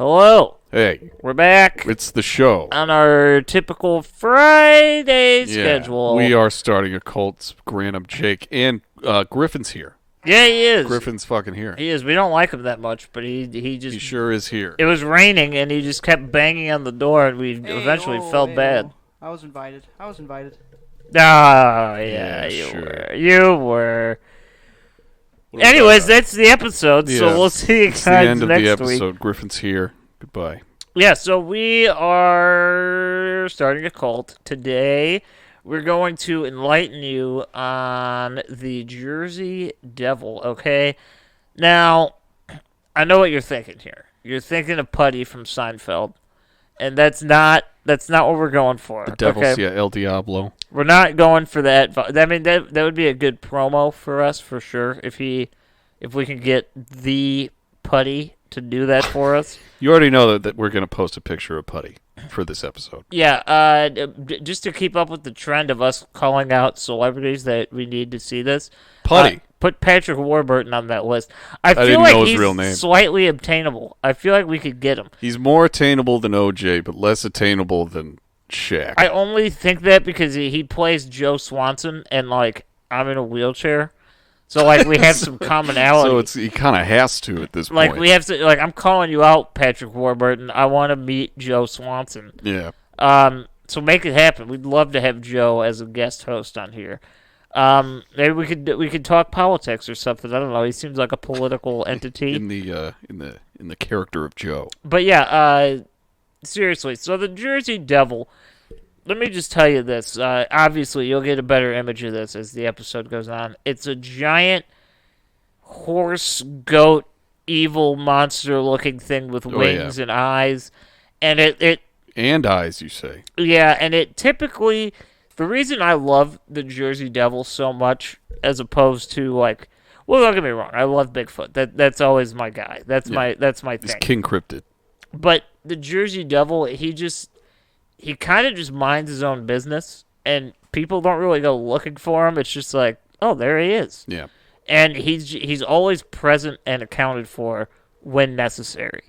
Hello. Hey. We're back. It's the show. On our typical Friday schedule. We are starting a cult. Granum, Jake, and Griffin's here. Yeah, he is. Griffin's fucking here. He is. We don't like him that much, but he just... He sure is here. It was raining, and he just kept banging on the door, and we eventually felt bad. I was invited. Ah, yeah, you were. Anyways, that's the episode, so we'll see you guys next week. It's the end of the episode. Griffin's here. Goodbye. Yeah, so we are starting a cult. Today, we're going to enlighten you on the Jersey Devil, okay? Now, I know what you're thinking here. You're thinking of Putty from Seinfeld, and that's not what we're going for. The Devil's, okay? El Diablo. We're not going for that. I mean, that would be a good promo for us, for sure, if we can get the Putty to do that for us. You already know that we're going to post a picture of Putty for this episode. Yeah, just to keep up with the trend of us calling out celebrities that we need to see this. Putty. Put Patrick Warburton on that list. I feel didn't like know his he's real name. Slightly obtainable. I feel like we could get him. He's more attainable than OJ, but less attainable than Shaq. I only think that because he plays Joe Swanson, and, like, I'm in a wheelchair. So, like, we have some commonality. So he kind of has to at this point. Like, we have to, like, I'm calling you out, Patrick Warburton. I want to meet Joe Swanson. Yeah. So make it happen. We'd love to have Joe as a guest host on here. Maybe we could talk politics or something. I don't know. He seems like a political entity. in the character of Joe. But yeah, seriously. So the Jersey Devil. Let me just tell you this. Obviously, you'll get a better image of this as the episode goes on. It's a giant horse, goat, evil monster-looking thing with wings and eyes, and it and eyes, you say? Yeah, and it typically. The reason I love the Jersey Devil so much, as opposed to, like, well, don't get me wrong, I love Bigfoot. That's always my guy. That's my thing. He's King Cryptid. But the Jersey Devil, he kind of just minds his own business, and people don't really go looking for him. It's just like, oh, there he is. Yeah. And he's always present and accounted for when necessary.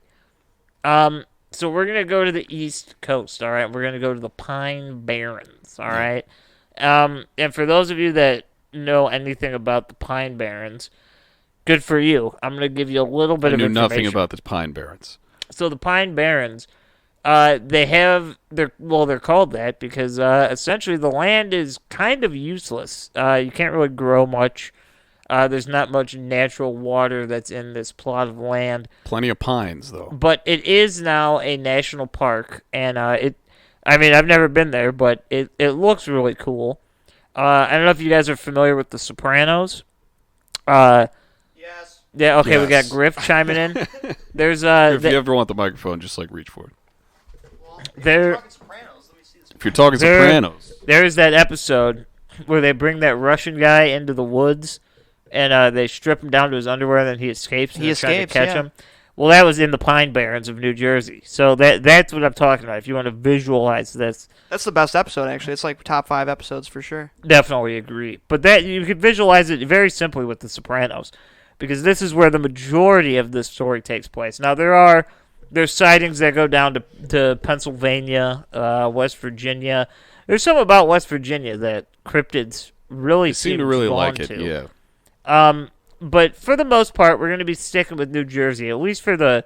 So we're going to go to the East Coast, all right? We're going to go to the Pine Barrens, all right? And for those of you that know anything about the Pine Barrens, good for you. I'm going to give you a little bit of information. I knew nothing about the Pine Barrens. So the Pine Barrens, they're called that because essentially the land is kind of useless. You can't really grow much. There's not much natural water that's in this plot of land. Plenty of pines, though. But it is now a national park, and I've never been there, but it looks really cool. I don't know if you guys are familiar with The Sopranos. Yes. Yeah, okay, Yes. We got Griff chiming in. There's If you ever want the microphone, just, like, reach for it. If you're talking Sopranos. There's that episode where they bring that Russian guy into the woods, and they strip him down to his underwear, and then he escapes. And they're trying to catch him. Well, that was in the Pine Barrens of New Jersey. So that's what I'm talking about. If you want to visualize this, that's the best episode. Actually, it's like top 5 episods for sure. Definitely agree. But that you can visualize it very simply with The Sopranos, because this is where the majority of this story takes place. Now there's sightings that go down to Pennsylvania, West Virginia. There's something about West Virginia that cryptids really seem to really like it. To. Yeah. But for the most part, we're going to be sticking with New Jersey, at least for the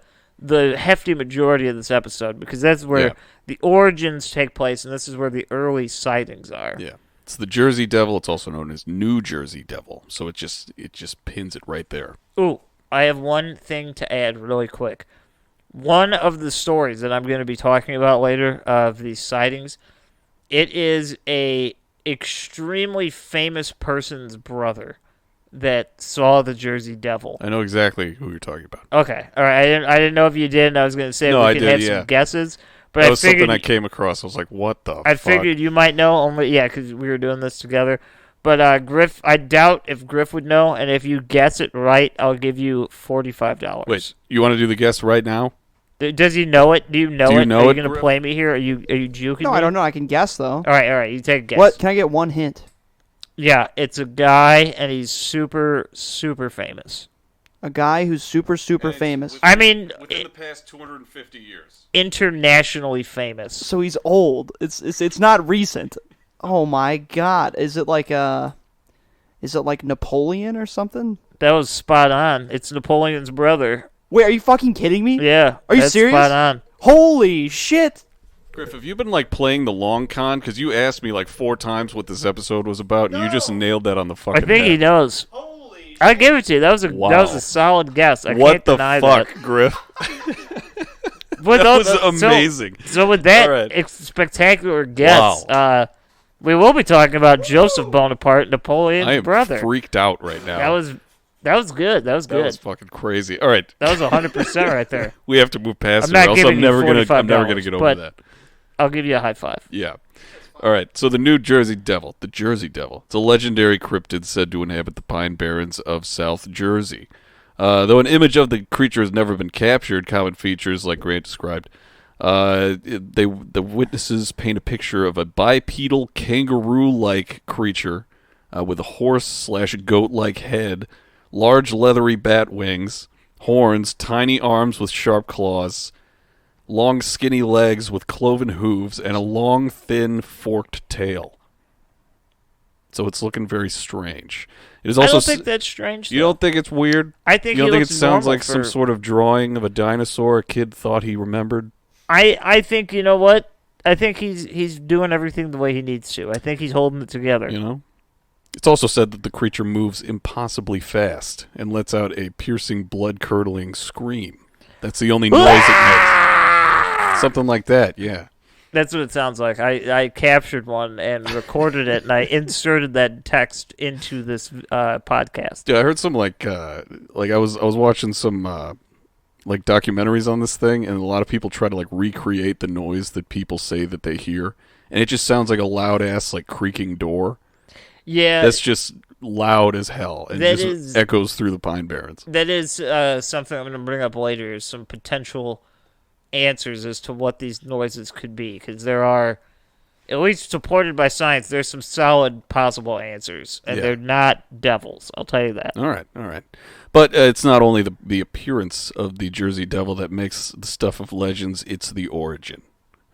hefty majority of this episode, because that's where the origins take place, and this is where the early sightings are. Yeah. It's the Jersey Devil. It's also known as New Jersey Devil. So it just pins it right there. Ooh, I have one thing to add really quick. One of the stories that I'm going to be talking about later of these sightings, it is a extremely famous person's brother that saw the Jersey Devil. I know exactly who you're talking about. Okay, all right. I didn't know if you did, and I was going to say we could have some guesses. But that was something I came across. I was like, what the fuck? I figured you might know, because we were doing this together. But Griff, I doubt if Griff would know, and if you guess it right, I'll give you $45. Wait, you want to do the guess right now? Does he know it? Do you know it? Know Are you it? going to play me here? Are you juking me? No, I don't know. I can guess, though. All right. You take a guess. What? Can I get one hint? Yeah, it's a guy, and he's super, super famous. A guy who's super famous. I mean, within the past 250 years. internationally famous. So he's old. It's not recent. Oh my God! Is it like Napoleon or something? That was spot on. It's Napoleon's brother. Wait, are you fucking kidding me? Yeah. Are you that's serious? Spot on. Holy shit! Griff, have you been like playing the long con? Because you asked me like 4 times what this episode was about, and you just nailed that on the fucking I think head. he knows. Holy I give it to you. That was Wow. a solid guess. I What can't the deny fuck, that. Griff? But That was amazing. So with that All right. spectacular guess, we will be talking about Joseph Bonaparte, Napoleon's I am brother. freaked out right now. That was good. That was That good. was fucking crazy. All right, That was 100% right there. we have to move past I'm it, not or else giving I'm you never gonna $45, get over but- that. I'll give you a high five. Yeah. All right. So the New Jersey Devil, the Jersey Devil, it's a legendary cryptid said to inhabit the Pine Barrens of South Jersey. Though an image of the creature has never been captured, common features like Grant described, the witnesses paint a picture of a bipedal kangaroo-like creature with a horse/goat-like head, large leathery bat wings, horns, tiny arms with sharp claws, long skinny legs with cloven hooves, and a long, thin, forked tail. So it's looking very strange. It is I also don't think that's strange. you though. don't think it's weird? I think You don't he think it looks sounds normal like some for- sort of drawing of a dinosaur a kid thought he remembered? I think, you know what? I think he's doing everything the way he needs to. I think he's holding it together. You know? It's also said that the creature moves impossibly fast and lets out a piercing, blood-curdling scream. That's the only noise it makes. Something like that, yeah. That's what it sounds like. I captured one and recorded it, and I inserted that text into this podcast. Yeah, I heard some like I was watching some like documentaries on this thing, and a lot of people try to like recreate the noise that people say that they hear, and it just sounds like a loud ass like creaking door. Yeah, That's just loud as hell, and That just is- echoes through the Pine Barrens. that is something I'm going to bring up later. Is some potential answers as to what these noises could be, because there are, at least supported by science, there's some solid possible answers, and Yeah. they're not devils. I'll tell you that. All right. But it's not only the appearance of the Jersey Devil that makes the stuff of legends, it's the origin.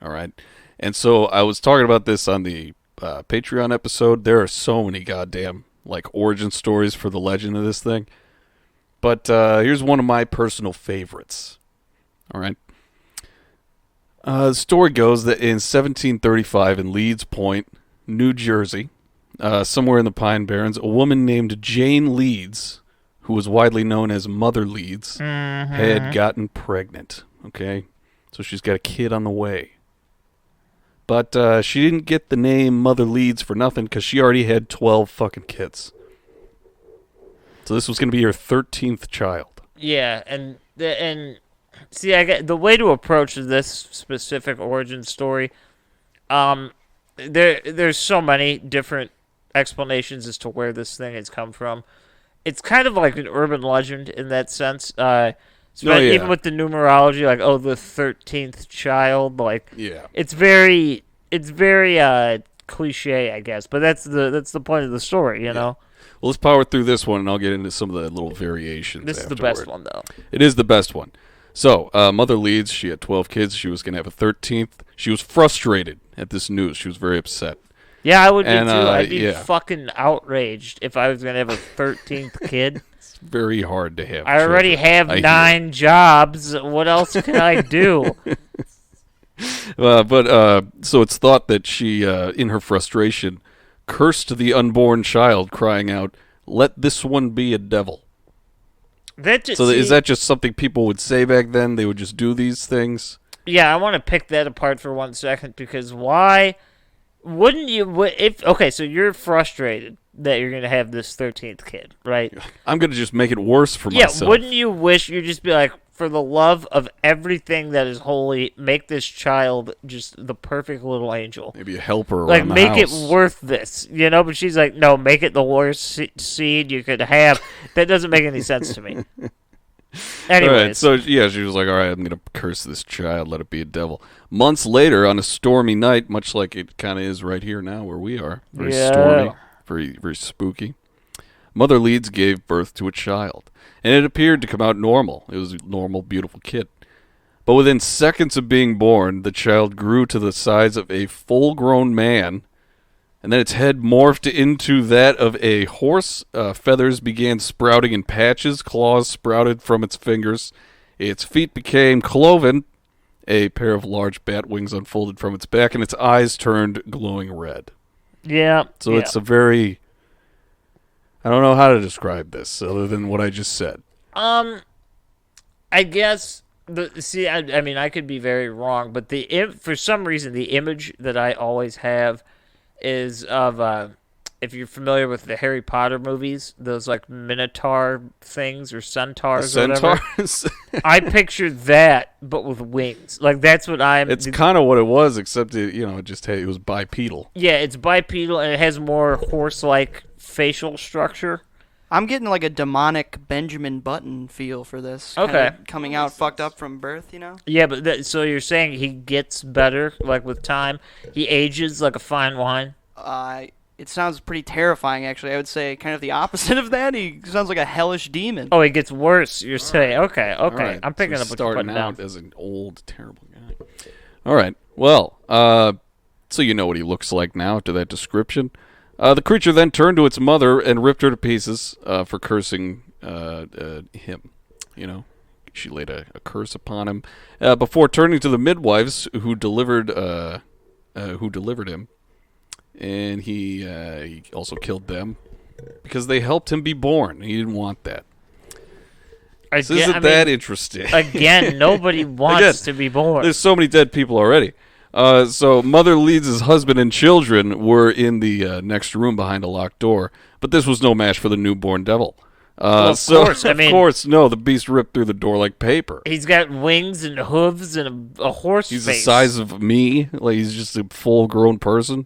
All right? And so I was talking about this on the Patreon episode. There are so many goddamn like origin stories for the legend of this thing. But here's one of my personal favorites. All right? The story goes that in 1735 in Leeds Point, New Jersey, somewhere in the Pine Barrens, a woman named Jane Leeds, who was widely known as Mother Leeds, had gotten pregnant. Okay? So she's got a kid on the way. But she didn't get the name Mother Leeds for nothing because she already had 12 fucking kids. So this was going to be her 13th child. Yeah, and see, I get the way to approach this specific origin story. There's so many different explanations as to where this thing has come from. It's kind of like an urban legend in that sense. So Oh, yeah. even with the numerology, like the 13th child, like Yeah. it's very cliche, I guess. But that's the point of the story, you know. Well, let's power through this one, and I'll get into some of the little variations. This is the afterward. best one, though. It is the best one. So, Mother Leeds, she had 12 kids. She was going to have a 13th. She was frustrated at this news. She was very upset. Yeah, I would be And, too. I'd be yeah. fucking outraged if I was gonna have a 13th kid. It's very hard to have I already children. have I hear 9 jobs. What else can I do? So it's thought that she, in her frustration, cursed the unborn child, crying out, "Let this one be a devil." That just, So is that just something people would say back then? They would just do these things? Yeah, I want to pick that apart for 1 second because why wouldn't you? Okay, so you're frustrated that you're gonna have this 13th kid, right? I'm going to just make it worse for Yeah, myself. wouldn't you wish you'd just be like, for the love of everything that is holy, make this child just the perfect little angel. Maybe a helper Like, around the make house. it worth this, you know? But she's like, no, make it the worst seed you could have. That doesn't make any sense to me. Anyways. All right, so yeah, she was like, all right, I'm going to curse this child, let it be a devil. Months later, on a stormy night, much like it kind of is right here now where we are, very Yeah. stormy, very, very spooky, Mother Leeds gave birth to a child, and it appeared to come out normal. It was a normal, beautiful kid. But within seconds of being born, the child grew to the size of a full-grown man, and then its head morphed into that of a horse. Feathers began sprouting in patches, claws sprouted from its fingers, its feet became cloven, a pair of large bat wings unfolded from its back, and its eyes turned glowing red. Yeah. So it's a very... I don't know how to describe this other than what I just said. I guess I mean, I could be very wrong, but for some reason the image that I always have is of if you're familiar with the Harry Potter movies, those like Minotaur things or centaurs or whatever. Centaurs? I pictured that, but with wings. Like that's what I'm. It's kind of what it was, except it was bipedal. Yeah, it's bipedal and it has more horse-like facial structure. I'm getting like a demonic Benjamin Button feel for this. Okay. Kinda coming out fucked up from birth, Yeah, but so you're saying he gets better, like with time? He ages like a fine wine? It sounds pretty terrifying, actually. I would say kind of the opposite of that. He sounds like a hellish demon. Oh, he gets worse, you're saying. Okay. All right. I'm picking up what you're putting down. Starting out as an old, terrible guy. All right. Well, so you know what he looks like now after that description. The creature then turned to its mother and ripped her to pieces for cursing him. She laid a curse upon him before turning to the midwives who delivered him, and he also killed them because they helped him be born. He didn't want that. This isn't that interesting. Again, nobody wants to be born. There's so many dead people already. So Mother Leeds' husband and children were in the next room behind a locked door, but this was no match for the newborn devil. Of course. Of course, no. The beast ripped through the door like paper. He's got wings and hooves and a horse He's face. the size of me. Like he's just a full-grown person.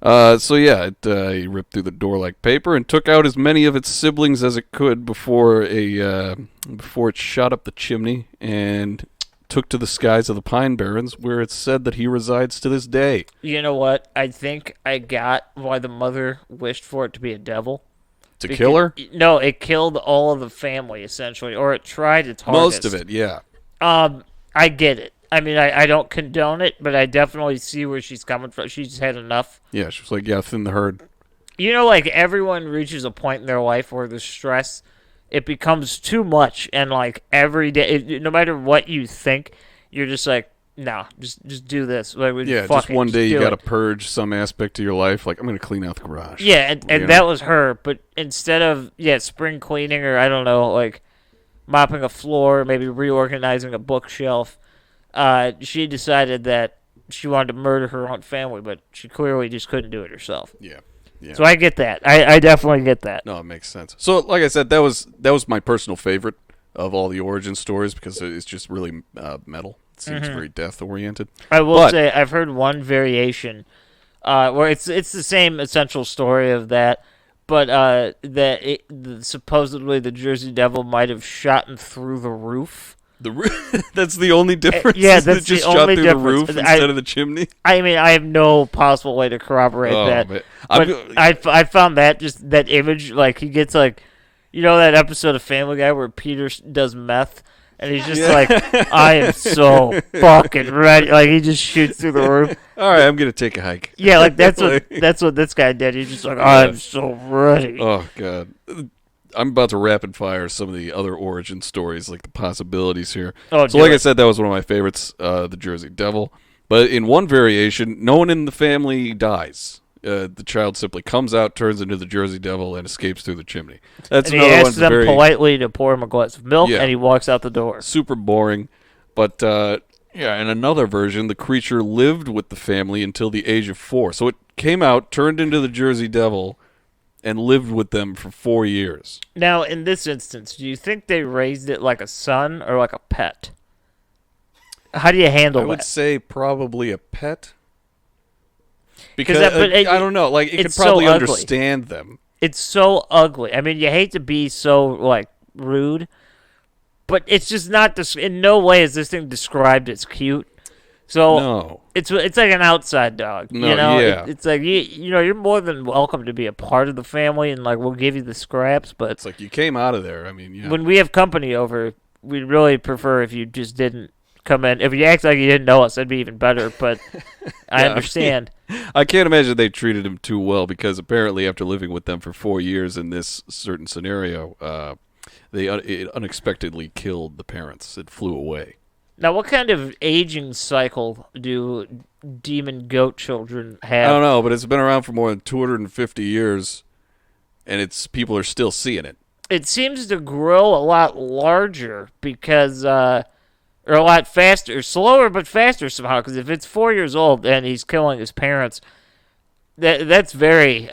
He ripped through the door like paper and took out as many of its siblings as it could before it shot up the chimney and took to the skies of the Pine Barrens, where it's said that he resides to this day. You know what? I think I got why the mother wished for it to be a devil. Kill her? No, it killed all of the family, essentially, or it tried its hardest. Most of it, yeah. I get it. I mean, I don't condone it, but I definitely see where she's coming from. She's had enough. Yeah, she was like, yeah, thin the herd. Like everyone reaches a point in their life where the stress, it becomes too much, and like every day, no matter what you think, you're just like, no, just do this. Like, just one day you got to purge some aspect of your life. Like, I'm going to clean out the garage. Yeah, and that was her. But instead of spring cleaning or I don't know, like mopping a floor, maybe reorganizing a bookshelf, she decided that she wanted to murder her own family, but she clearly just couldn't do it herself. Yeah. So I get that. I definitely get that. No, it makes sense. So, like I said, that was my personal favorite of all the origin stories because it's just really metal. It seems very death-oriented. I will say I've heard one variation where it's the same essential story of that, but supposedly the Jersey Devil might have shot through the roof. That's the only difference? Yeah, that's just the shot only through difference. the roof instead of the chimney? I mean, I have no possible way to corroborate that. Man. But I found that image, like, he gets, like, that episode of Family Guy where Peter does meth, and he's just like, I am so fucking ready. Like, he just shoots through the roof. All right, I'm going to take a hike. Yeah, like, that's what this guy did. He's just like, I'm so ready. Oh, God. I'm about to rapid fire some of the other origin stories, like the possibilities here. Oh, so like I said, that was one of my favorites, the Jersey Devil. But in one variation, no one in the family dies. The child simply comes out, turns into the Jersey Devil, and escapes through the chimney. That's and he asks them politely to pour him a glass of milk, and he walks out the door. Super boring. But, in another version, the creature lived with the family until the age of 4. So it came out, turned into the Jersey Devil, and lived with them for 4 years. Now, in this instance, do you think they raised it like a son or like a pet? How do you handle that? I would say probably a pet. Because I don't know. Like, it could probably understand them. It's so ugly. I mean, you hate to be so, like, rude, but it's just not... in no way is this thing described as cute. So No. it's like an outside dog. No, You know, yeah. it's like you're more than welcome to be a part of the family, and like we'll give you the scraps. But It's like you came out of there. I mean, yeah. when we have company over, we'd really prefer if you just didn't come in. If you act like you didn't know us, that'd be even better. But I Yeah, understand. I can't imagine they treated him too well because apparently after living with them for 4 years in this certain scenario, it unexpectedly killed the parents. It flew away. Now, what kind of aging cycle do demon goat children I have? don't know, but it's been around for more than 250 years, and people are still seeing it. It seems to grow a lot larger because, or a lot faster, slower but faster somehow. Because if it's 4 years old and he's killing his parents, that's very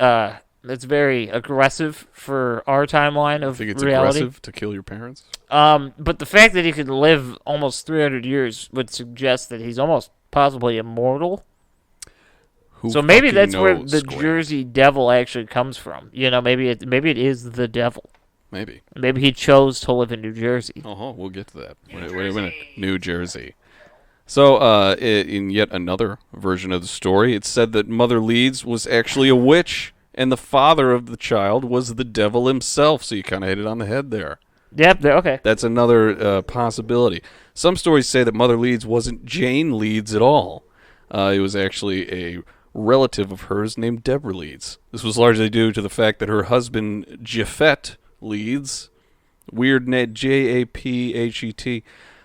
aggressive for our timeline I of think it's reality. aggressive to kill your parents. But the fact that he could live almost 300 years would suggest that he's almost possibly immortal. Who So maybe fucking that's where knows, the Square? Jersey Devil actually comes from. You know, maybe it is the devil. Maybe. Maybe he chose to live in New Jersey. Oh, we'll get to that. Wait a minute. New Jersey. So, in yet another version of the story, it said that Mother Leeds was actually a witch, and the father of the child was the devil himself. So you kind of hit it on the head there. Yep, okay. That's another possibility. Some stories say that Mother Leeds wasn't Jane Leeds at all. It was actually a relative of hers named Deborah Leeds. This was largely due to the fact that her husband, Japhet Leeds, weird name, Japhet,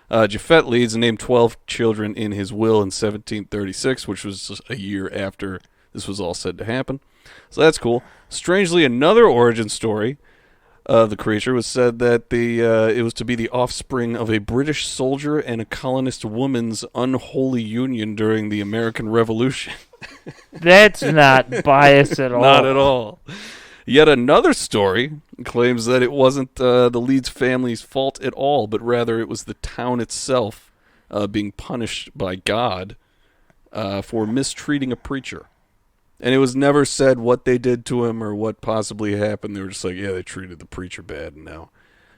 Japhet Leeds named 12 children in his will in 1736, which was just a year after this was all said to happen. So that's cool. Strangely, another origin story of the creature was said that it was to be the offspring of a British soldier and a colonist woman's unholy union during the American Revolution. That's not biased at all. Not at all. Yet another story claims that it wasn't the Leeds family's fault at all, but rather it was the town itself being punished by God for mistreating a preacher. And it was never said what they did to him or what possibly happened. They were just like, yeah, they treated the preacher bad, and now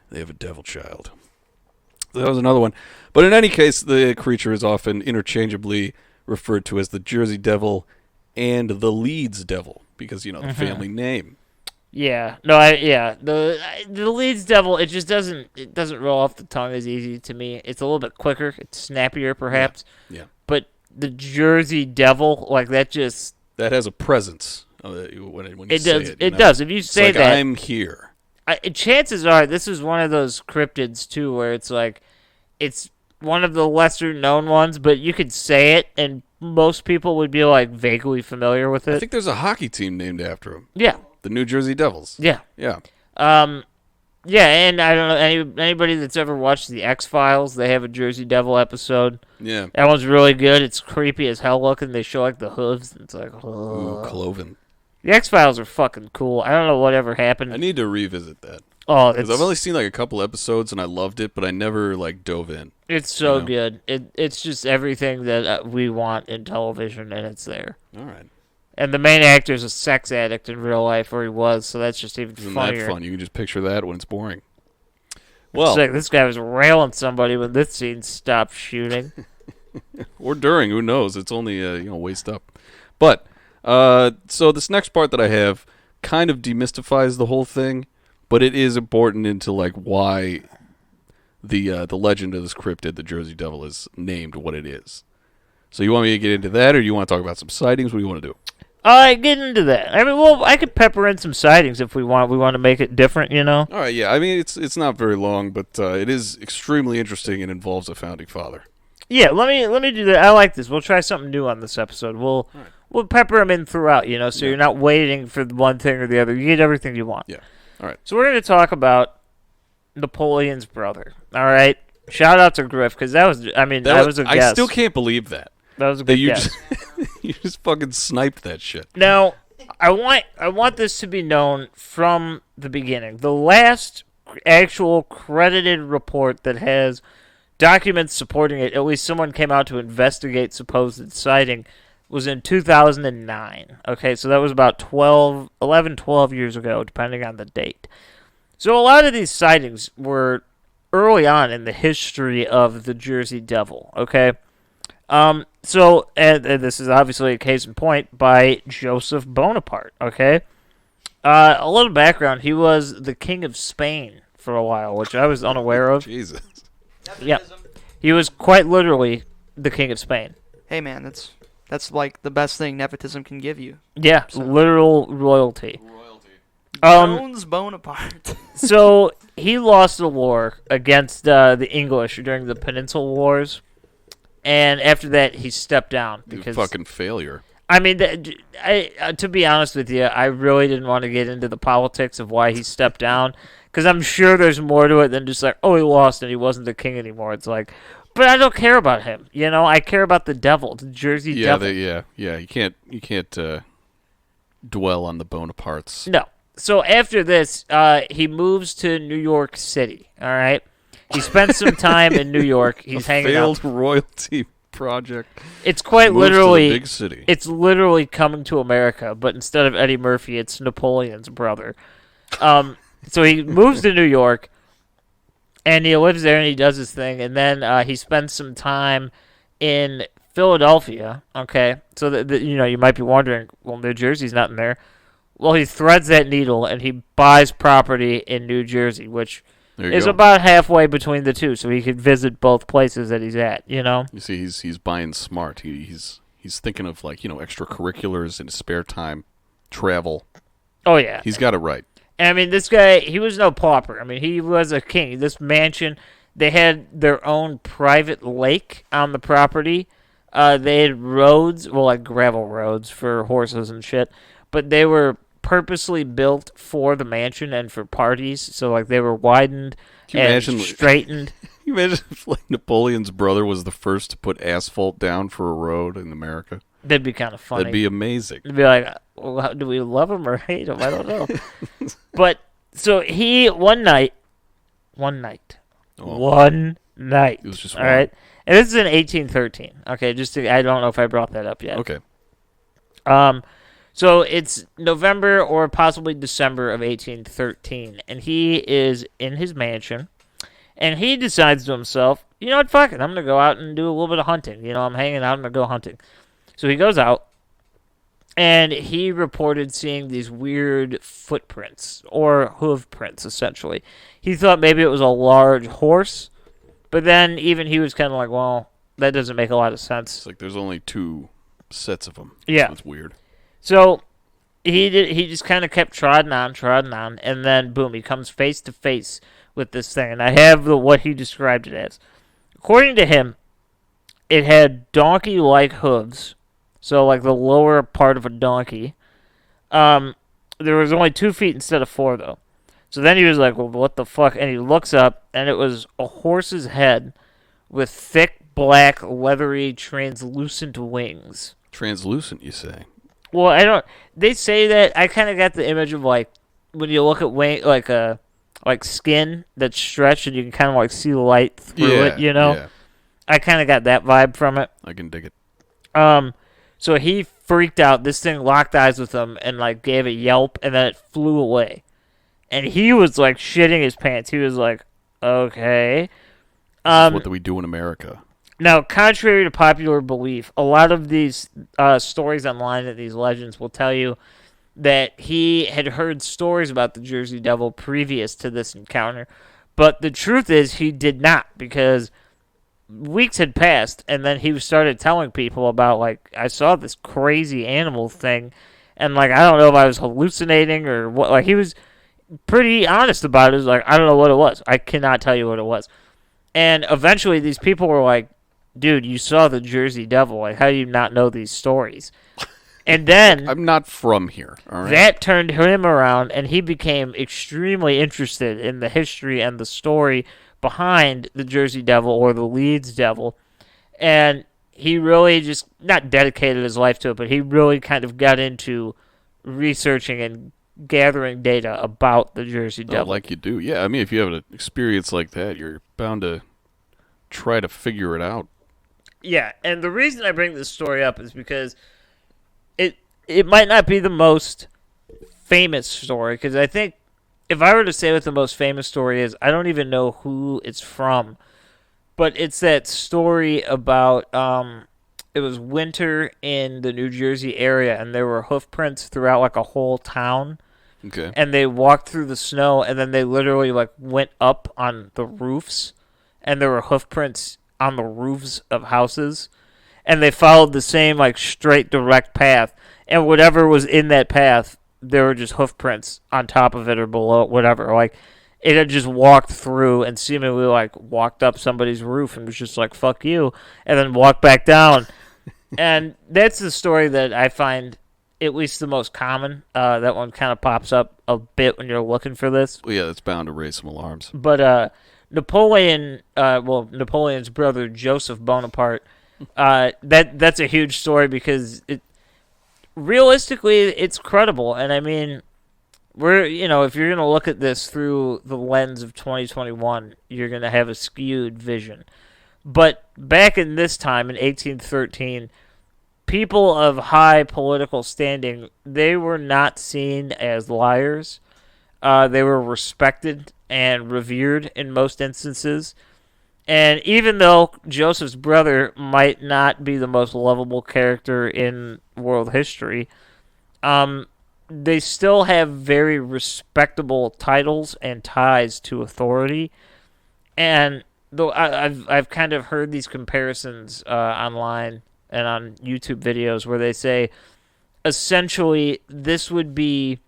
they have a devil child. So that was another one. But in any case, the creature is often interchangeably referred to as the Jersey Devil and the Leeds Devil because, the family name. Yeah. No, the Leeds Devil, it just doesn't roll off the tongue as easy to me. It's a little bit quicker. It's snappier, perhaps. Yeah. But the Jersey Devil, like that just... That has a presence when you It say does. it. It does. If you It's say like, that... I'm here. Chances are this is one of those cryptids, too, where it's like... It's one of the lesser-known ones, but you could say it, and most people would be, like, vaguely familiar with it. I think there's a hockey team named after him. Yeah. The New Jersey Devils. Yeah. Yeah. Yeah, and I don't know, anybody that's ever watched the X-Files, they have a Jersey Devil episode. Yeah. That one's really good. It's creepy as hell looking. They show, like, the hooves. It's like, Ooh, cloven. The X-Files are fucking cool. I don't know whatever happened. I need to revisit that. Oh, Because I've only seen like a couple episodes and I loved it, but I never like dove in. it's so good. It's just everything that we want in television, and it's there. All right. And the main actor's a sex addict in real life, or he was, so that's just even Isn't funnier. that fun? You can just picture that when it's boring. It's Well, like this guy was railing somebody when this scene stopped shooting. or during, who knows? It's only waist up. But so this next part that I have kind of demystifies the whole thing, but it is important into like why the legend of this cryptid, the Jersey Devil, is named what it is. So you want me to get into that, or do you want to talk about some sightings? What do you want to do? Get into that. I mean, well, I could pepper in some sightings if we want. We want to make it different, you know? All right, yeah. I mean, it's not very long, but it is extremely interesting and involves a founding father. Yeah, let me do that. I like this. We'll try something new on this episode. We'll pepper them in throughout, you know, so you're not waiting for one thing or the other. You get everything you want. Yeah. All right. So we're going to talk about Napoleon's brother. All right? Shout out to Griff, because that was a guess. I still can't believe that. That was a good guess. You just fucking sniped that shit. Now, I want this to be known from the beginning. The last actual credited report that has documents supporting it, at least someone came out to investigate supposed sighting, was in 2009. Okay, so that was about 12 years ago, depending on the date. So a lot of these sightings were early on in the history of the Jersey Devil, okay? So, and this is obviously a case in point by Joseph Bonaparte. Okay, a little background: he was the king of Spain for a while, which I was unaware of. Jesus. Yeah, he was quite literally the king of Spain. Hey man, that's like the best thing nepotism can give you. Yeah, So- literal royalty. Royalty. Jones Bonaparte. So he lost the war against the English during the Peninsula Wars, and after that he stepped down because Fucking failure. I mean, to be honest with you, I really didn't want to get into the politics of why he stepped down, because I'm sure there's more to it than just like, oh, he lost and he wasn't the king anymore. It's like, but I don't care about him. You know, I care about the devil, the Jersey devil. Yeah. You can't dwell on the Bonapartes. No. So after this, he moves to New York City. All right. He spends some time in New York. He's hanging failed out. royalty project. It's quite Moves to the literally big city. It's literally Coming to America, but instead of Eddie Murphy, it's Napoleon's brother. So he moves to New York, and he lives there, and he does his thing, and then he spends some time in Philadelphia. Okay, so you might be wondering, well, New Jersey's not in there. Well, he threads that needle, and he buys property in New Jersey, which There you is go. about halfway between the two, so he could visit both places that he's at. You know. You see, he's buying smart. He's thinking of extracurriculars in his spare time, travel. Oh yeah. He's got it right. And, I mean, this guy, he was no pauper. I mean, he was a king. This mansion, they had their own private lake on the property. They had roads, well, like gravel roads for horses and shit, but they were purposely built for the mansion and for parties. So, like, they were widened Can you and imagine? straightened. Can you imagine if Napoleon's brother was the first to put asphalt down for a road in America? That'd be kind of funny. That'd be amazing. It'd be like, well, do we love him or hate him? I don't know. But so he one night, Oh. one night. It was just all one. right. And this is in 1813. Okay, I don't know if I brought that up yet. Okay. So it's November or possibly December of 1813, and he is in his mansion, and he decides to himself, you know what, fuck it, I'm gonna go out and do a little bit of hunting. You know, I'm hanging out, I'm gonna go hunting. So he goes out, and he reported seeing these weird footprints, or hoof prints, essentially. He thought maybe it was a large horse, but then even he was kind of like, well, that doesn't make a lot of sense. It's like there's only 2 sets of them. Yeah. That's weird. So he just kind of kept trotting on, and then boom, he comes face to face with this thing. And I have what he described it as. According to him, it had donkey-like hooves, so like the lower part of a donkey. There was only 2 feet instead of 4, though. So then he was like, well, what the fuck? And he looks up, and it was a horse's head with thick, black, leathery, translucent wings. Translucent, you say? Well, I don't. They say that. I kind of got the image of like when you look at wing, like skin that's stretched, and you can kind of like see the light through it. You know, Yeah. I kind of got that vibe from it. I can dig it. So he freaked out. This thing locked eyes with him and like gave a yelp, and then it flew away. And he was like shitting his pants. He was like, okay. This is what do we do in America? Now, contrary to popular belief, a lot of these stories online and these legends will tell you that he had heard stories about the Jersey Devil previous to this encounter. But the truth is he did not, because weeks had passed, and then he started telling people about, like, I saw this crazy animal thing, and, like, I don't know if I was hallucinating or what. Like, he was pretty honest about it. He was like, I don't know what it was. I cannot tell you what it was. And eventually these people were like, dude, you saw the Jersey Devil. Like, how do you not know these stories? And then I'm not from here, all right? that turned him around, and he became extremely interested in the history and the story behind the Jersey Devil or the Leeds Devil. And he really just, not dedicated his life to it, but he really kind of got into researching and gathering data about the Jersey Devil. Like you do. Yeah, I mean, if you have an experience like that, you're bound to try to figure it out. Yeah, and the reason I bring this story up is because it might not be the most famous story, because I think if I were to say what the most famous story is, I don't even know who it's from, but it's that story about it was winter in the New Jersey area, and there were hoof prints throughout like a whole town. Okay. And they walked through the snow, and then they literally like went up on the roofs, and there were hoof prints on the roofs of houses, and they followed the same like straight direct path, and whatever was in that path, there were just hoof prints on top of it or below, whatever. Like it had just walked through and seemingly like walked up somebody's roof and was just like fuck you, and then walked back down. And that's the story that I find at least the most common. That one kind of pops up a bit when you're looking for this. Well, yeah, that's bound to raise some alarms. But Napoleon's brother Joseph Bonaparte, that's a huge story because realistically it's credible. And I mean, if you're gonna look at this through the lens of 2021, you're gonna have a skewed vision. But back in this time in 1813. People of high political standing, they were not seen as liars. They were respected and revered in most instances. And even though Joseph's brother might not be the most lovable character in world history, they still have very respectable titles and ties to authority. And though I've kind of heard these comparisons online and on YouTube videos where they say, essentially, this would be,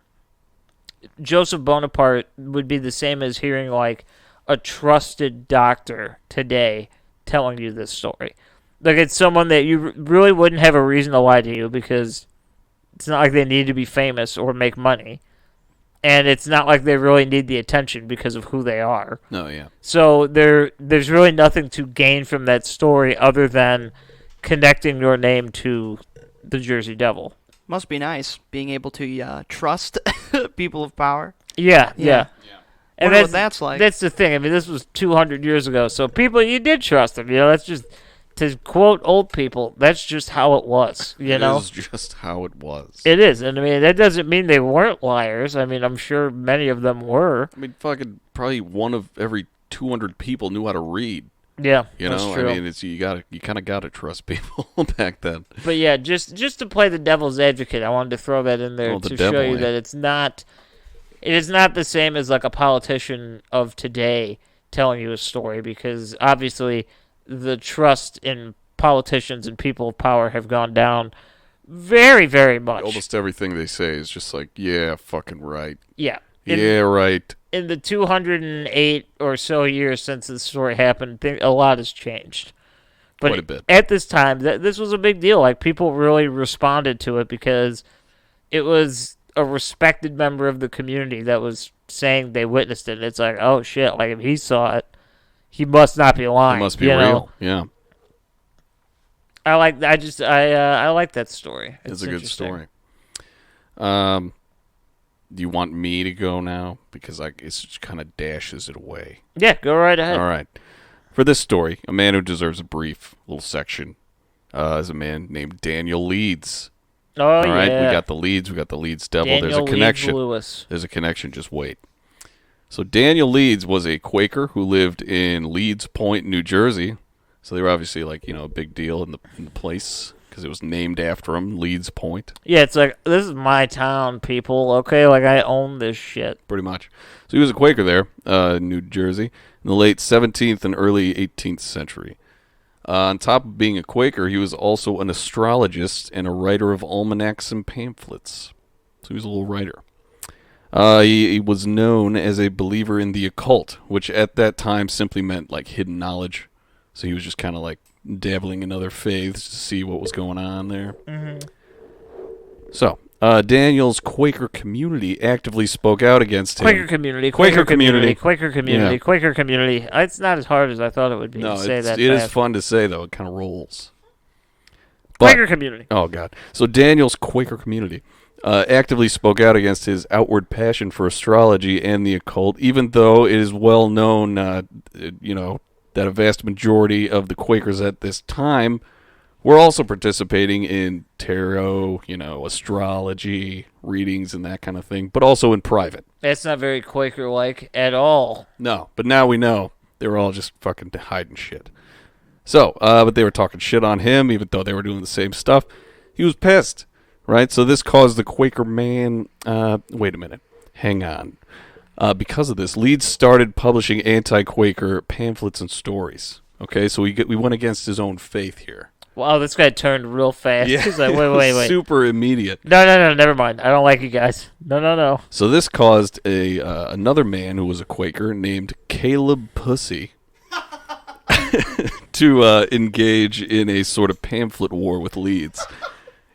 Joseph Bonaparte would be the same as hearing, like, a trusted doctor today telling you this story. Like, it's someone that you really wouldn't have a reason to lie to you because it's not like they need to be famous or make money. And it's not like they really need the attention because of who they are. No, yeah. So there's really nothing to gain from that story other than connecting your name to the Jersey Devil. Must be nice being able to trust people of power. Yeah. And Wonder what that's like. That's the thing. I mean, this was 200 years ago, so you did trust them. That's just, to quote old people, that's just how it was. It is just how it was. It is, and I mean that doesn't mean they weren't liars. I mean, I'm sure many of them were. I mean, fucking probably one of every 200 people knew how to read. Yeah, that's true. I mean, you kind of gotta trust people back then. But yeah, just to play the devil's advocate, I wanted to throw that in there to show you that it is not the same as like a politician of today telling you a story, because obviously the trust in politicians and people of power have gone down very, very much. Almost everything they say is just like, yeah, fucking right. Yeah. Right. In the 208 or so years since this story happened, a lot has changed. But quite a bit. At this time, this was a big deal. Like, people really responded to it because it was a respected member of the community that was saying they witnessed it. It's like, oh shit, like if he saw it, he must not be lying. It must be real. Yeah. I like that story. It's a good story. Do you want me to go now? Because it just kind of dashes it away. Yeah, go right ahead. All right. For this story, a man who deserves a brief little section is a man named Daniel Leeds. Oh, all right, yeah. We got the Leeds Devil. Daniel There's a connection. Leeds Lewis. There's a connection. Just wait. So Daniel Leeds was a Quaker who lived in Leeds Point, New Jersey. So they were obviously like, a big deal in the place because it was named after him, Leeds Point. Yeah, it's like, this is my town, people. Okay, like I own this shit. Pretty much. So he was a Quaker there, in New Jersey, in the late 17th and early 18th century. On top of being a Quaker, he was also an astrologist and a writer of almanacs and pamphlets. So he was a little writer. He was known as a believer in the occult, which at that time simply meant like hidden knowledge. So he was just kind of like dabbling in other faiths to see what was going on there. Mm-hmm. So Daniel's Quaker community actively spoke out against him. Quaker community. It's not as hard as I thought it would be to say that. It is fun to say, though. It kind of rolls. Quaker community. Oh, God. So Daniel's Quaker community actively spoke out against his outward passion for astrology and the occult, even though it is well known, that a vast majority of the Quakers at this time were also participating in tarot, astrology, readings, and that kind of thing, but also in private. That's not very Quaker-like at all. No, but now we know they were all just fucking hiding shit. So, but they were talking shit on him, even though they were doing the same stuff. He was pissed, right? So this caused the Quaker man. Wait a minute, hang on. Because of this, Leeds started publishing anti-Quaker pamphlets and stories. Okay, so we went against his own faith here. Wow, this guy turned real fast. Yeah, He's like, wait. super immediate. No, never mind. I don't like you guys. No. So this caused another man who was a Quaker named Caleb Pusey to engage in a sort of pamphlet war with Leeds.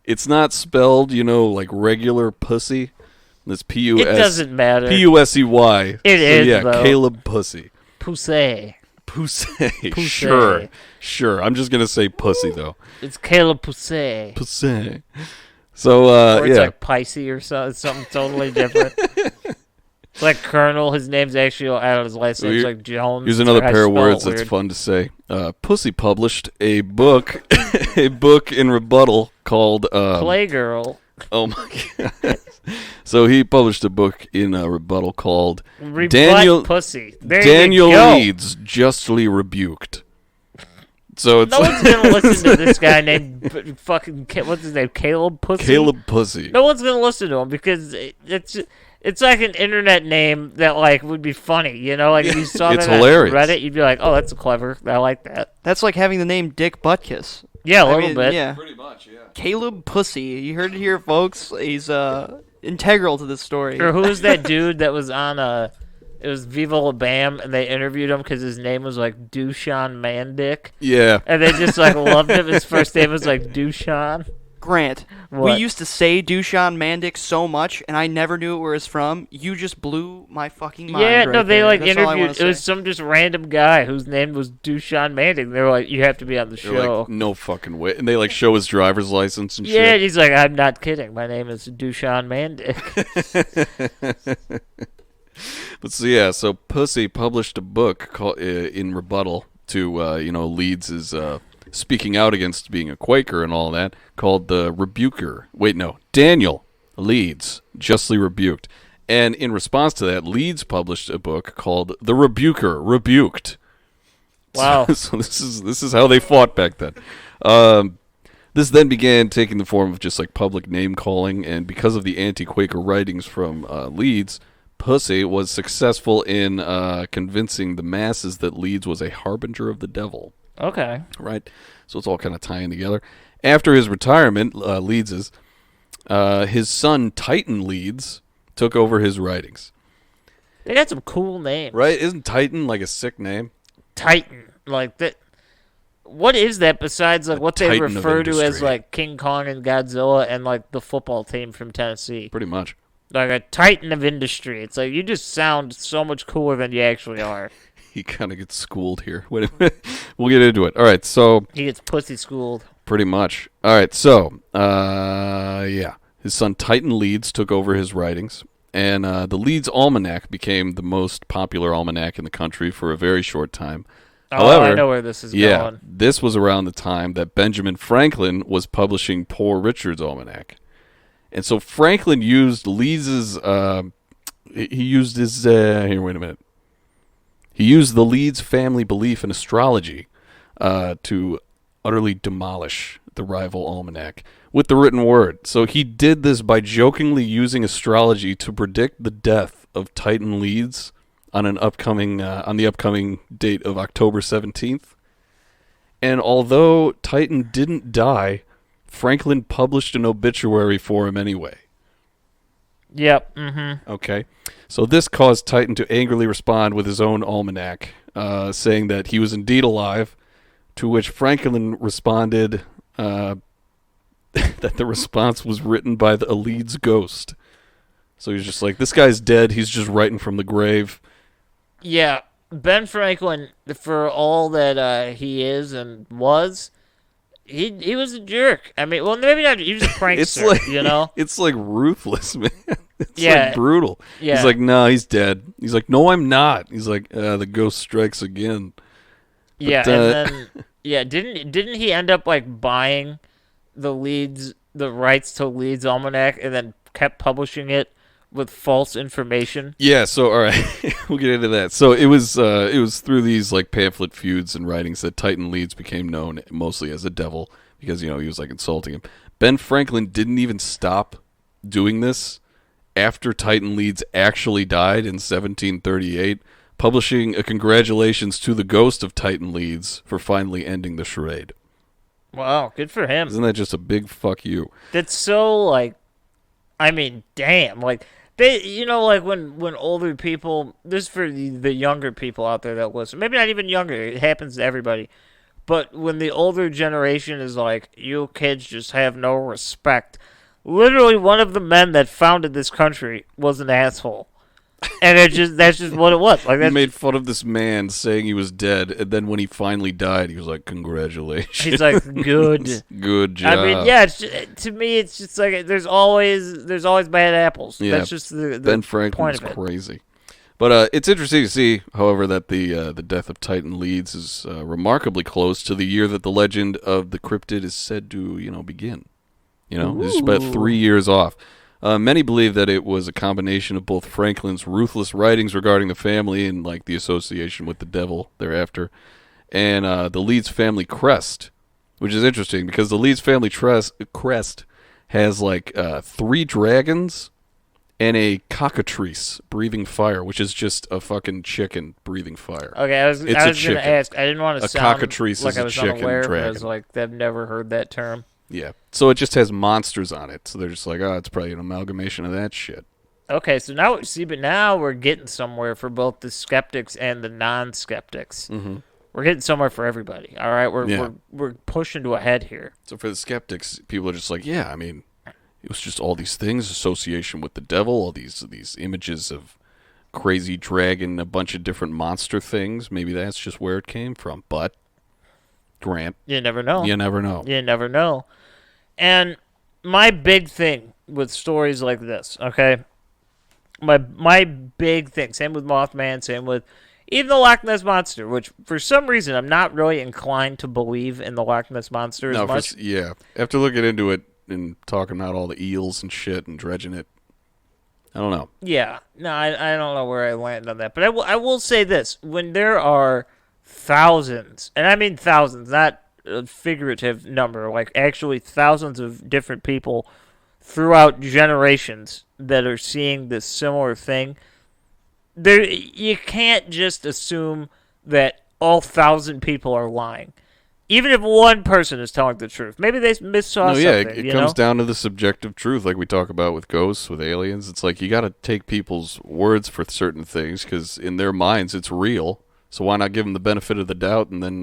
It's not spelled, like regular pussy. It's P-U-S. It doesn't matter. P-U-S-E-Y. It is, yeah, though. Caleb Pusey. Pusey. Pusey. Sure. I'm just going to say pussy, though. It's Caleb Pusey. Pussy. So, Or it's yeah. like Pisces or something totally different. It's like Colonel. His name's actually out of his last name's like Jones. Here's another I pair of spell it words that's weird. fun to say. Pussy published a book, a book in rebuttal called Playgirl. Oh my god! So he published a book in rebuttal called Rebut Daniel Pussy. There Daniel you go. Leeds justly rebuked. So it's No one's gonna listen to this guy named fucking what's his name, Caleb Pussy. Caleb Pussy. No one's gonna listen to him because it's like an internet name that like would be funny, Like if you saw It's that hilarious. on Reddit, you'd be like, "Oh, that's clever. I like that." That's like having the name Dick Buttkiss. Yeah, a I little mean, bit. Yeah. Pretty much, yeah. Caleb Pussy. You heard it here, folks. He's integral to this story. Or who was that dude that was on it was Viva La Bam, and they interviewed him because his name was like Dushan Mandick, Yeah. and they just like loved him. His first name was like Dushan. Grant, What? we used to say Dushan Mandick so much, and I never knew where it's from. You just blew my fucking mind. Yeah, right no, they there. like That's all I wanna interviewed. It was say. some just random guy whose name was Dushan Mandick. They were like, "You have to be on the They're show." like, no fucking way. And they like show his driver's license and Yeah, shit. he's like, "I'm not kidding. My name is Dushan Mandick." But so Pussy published a book called in rebuttal to Leeds is speaking out against being a Quaker and all that, called the Rebuker. Wait, no, Daniel Leeds justly rebuked. And in response to that, Leeds published a book called The Rebuker Rebuked. Wow. So this is how they fought back then. This then began taking the form of just like public name calling, and because of the anti-Quaker writings from Leeds, Pussy was successful in convincing the masses that Leeds was a harbinger of the devil. Okay. Right? So it's all kind of tying together. After his retirement, Leeds's, his son Titan Leeds took over his writings. They got some cool names. Right? Isn't Titan like a sick name? Titan, like that. What is that besides like what they titan of refer to as industry. like King Kong and Godzilla and like the football team from Tennessee? Pretty much. Like a titan of industry. It's like you just sound so much cooler than you actually are. He kind of gets schooled here. Wait a minute. We'll get into it. All right, so He gets pussy schooled. pretty much. All right, so yeah, his son Titan Leeds took over his writings, and the Leeds Almanac became the most popular almanac in the country for a very short time. Oh, However, I know where this is yeah, going. this was around the time that Benjamin Franklin was publishing Poor Richard's Almanac, and so Franklin used Leeds's. He used his. Here, wait a minute. He used the Leeds family belief in astrology to utterly demolish the rival almanac with the written word. So he did this by jokingly using astrology to predict the death of Titan Leeds on the upcoming date of October 17th. And although Titan didn't die, Franklin published an obituary for him anyway. Yep. Mm-hmm. Okay. So this caused Titan to angrily respond with his own almanac, saying that he was indeed alive, to which Franklin responded that the response was written by the Leeds ghost. So he's just like, this guy's dead, he's just writing from the grave. Yeah. Ben Franklin, for all that he is and was, he was a jerk. I mean, well, maybe not. He was a prankster, It's like, you know? It's like ruthless, man. It's Yeah. like brutal. Yeah. He's like, no, he's dead. He's like, no, I'm not. He's like, the ghost strikes again. Yeah, But, and then didn't he end up like buying the rights to Leeds Almanac and then kept publishing it with false information. Yeah, so all right, we'll get into that. So it was through these like pamphlet feuds and writings that Titan Leeds became known mostly as a devil because he was like insulting him. Ben Franklin didn't even stop doing this after Titan Leeds actually died in 1738, publishing a congratulations to the ghost of Titan Leeds for finally ending the charade. Wow, good for him. Isn't that just a big fuck you? That's so like, I mean, damn, like they, like when older people, this is for the younger people out there that listen, maybe not even younger, it happens to everybody, but when the older generation is like, you kids just have no respect. Literally, one of the men that founded this country was an asshole. And that's just what it was. Like, he made fun of this man saying he was dead, and then when he finally died, he was like, "Congratulations." He's like, "Good, good job." I mean, yeah. To me, it's just like there's always bad apples. Yeah, that's just the Ben Franklin's point of it. crazy. But it's interesting to see, however, that the death of Titan Leeds is remarkably close to the year that the legend of the cryptid is said to begin. It's about 3 years off. Many believe that it was a combination of both Franklin's ruthless writings regarding the family and like the association with the devil thereafter, and the Leeds family crest, which is interesting because the Leeds family crest has like 3 dragons and a cockatrice breathing fire, which is just a fucking chicken breathing fire. Okay, I was going to ask. I didn't want to sound cockatrice like is I a was chicken unaware. dragon. I was like, I've never heard that term. Yeah, so it just has monsters on it. So they're just like, oh, it's probably an amalgamation of that shit. Okay, so now we're getting somewhere for both the skeptics and the non-skeptics. Mm-hmm. We're getting somewhere for everybody. All right, we're pushing to a head here. So for the skeptics, people are just like, yeah, I mean, it was just all these things, association with the devil, all these images of crazy dragon, a bunch of different monster things. Maybe that's just where it came from. But, Grant, you never know. You never know. You never know. And my big thing with stories like this, okay? My big thing, same with Mothman, same with even the Loch Ness Monster, which for some reason I'm not really inclined to believe in the Loch Ness Monster as much. After looking into it and talking about all the eels and shit and dredging it, I don't know. Yeah, no, I don't know where I land on that. But I will say this. When there are thousands, and I mean thousands, not a figurative number, like actually thousands of different people throughout generations that are seeing this similar thing, you can't just assume that all 1,000 people are lying. Even if one person is telling the truth. Maybe they missaw something. Yeah, it comes down to the subjective truth like we talk about with ghosts, with aliens. It's like you got to take people's words for certain things because in their minds it's real. So why not give them the benefit of the doubt and then,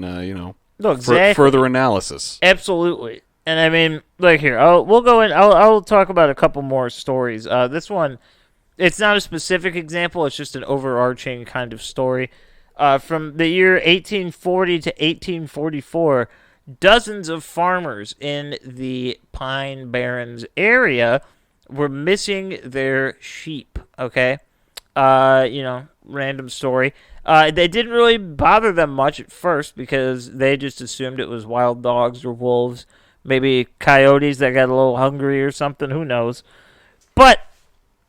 no, exactly. Further analysis. Absolutely. And I mean, like here, we'll go in. I'll talk about a couple more stories. This one, it's not a specific example. It's just an overarching kind of story. From the year 1840 to 1844, dozens of farmers in the Pine Barrens area were missing their sheep. Okay, random story. They didn't really bother them much at first because they just assumed it was wild dogs or wolves, maybe coyotes that got a little hungry or something. Who knows? But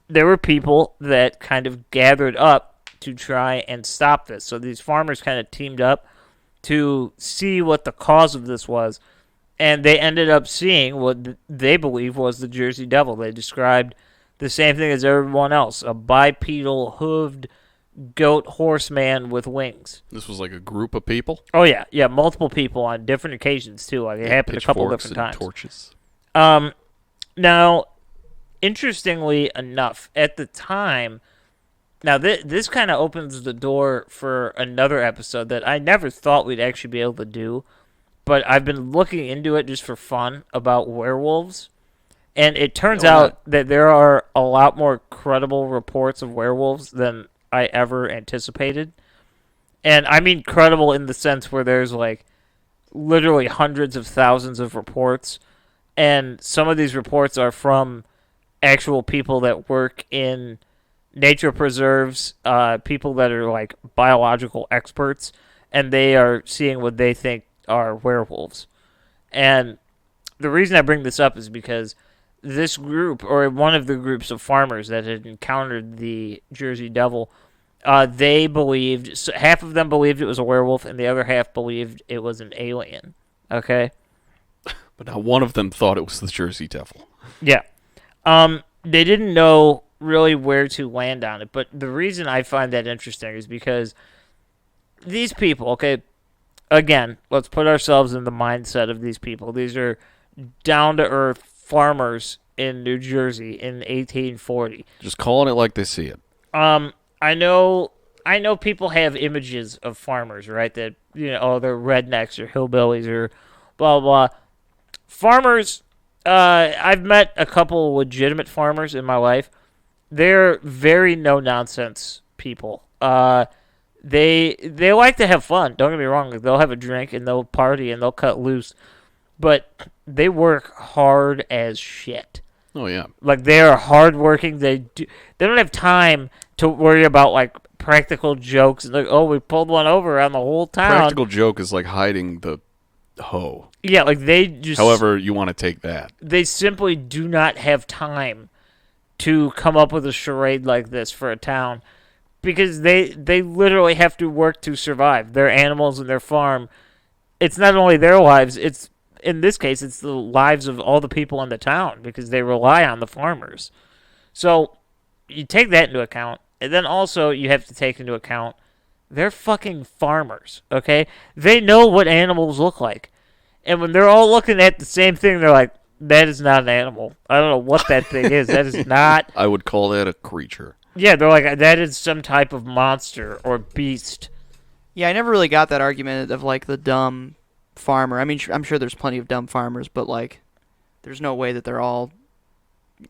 there were people that kind of gathered up to try and stop this. So these farmers kind of teamed up to see what the cause of this was, and they ended up seeing what they believe was the Jersey Devil. They described the same thing as everyone else, a bipedal, hooved goat horseman with wings. This was like a group of people? Oh, yeah. Yeah, multiple people on different occasions, too. Like, it happened a couple different times. Torches. Now, interestingly enough, at the time, now this kind of opens the door for another episode that I never thought we'd actually be able to do, but I've been looking into it just for fun about werewolves, and it turns out that there are a lot more credible reports of werewolves than I ever anticipated. And I mean credible in the sense where there's like literally hundreds of thousands of reports, and some of these reports are from actual people that work in nature preserves, people that are like biological experts, and they are seeing what they think are werewolves. And the reason I bring this up is because this group, or one of the groups of farmers that had encountered the Jersey Devil, they believed, so half of them believed it was a werewolf, and the other half believed it was an alien. Okay? But now one of them thought it was the Jersey Devil. Yeah. They didn't know really where to land on it, but the reason I find that interesting is because these people, okay, again, let's put ourselves in the mindset of these people. These are down-to-earth farmers in New Jersey in 1840. Just calling it like they see it. I know people have images of farmers, right? That, oh, they're rednecks or hillbillies or blah, blah, blah. Farmers, I've met a couple legitimate farmers in my life. They're very no-nonsense people. They like to have fun. Don't get me wrong. They'll have a drink and they'll party and they'll cut loose. But they work hard as shit. Oh, yeah. Like, they are hardworking. They don't have time to worry about, like, practical jokes. Like, oh, we pulled one over around the whole town. Practical joke is like hiding the hoe. Yeah, like, they just... However you want to take that. They simply do not have time to come up with a charade like this for a town. Because they literally have to work to survive. Their animals and their farm. It's not only their lives, it's... In this case, it's the lives of all the people in the town because they rely on the farmers. So you take that into account, and then also you have to take into account they're fucking farmers, okay? They know what animals look like. And when they're all looking at the same thing, they're like, that is not an animal. I don't know what that thing is. That is not... I would call that a creature. Yeah, they're like, that is some type of monster or beast. Yeah, I never really got that argument of, like, the dumb farmer. I mean, I'm sure there's plenty of dumb farmers, but, like, there's no way that they're all...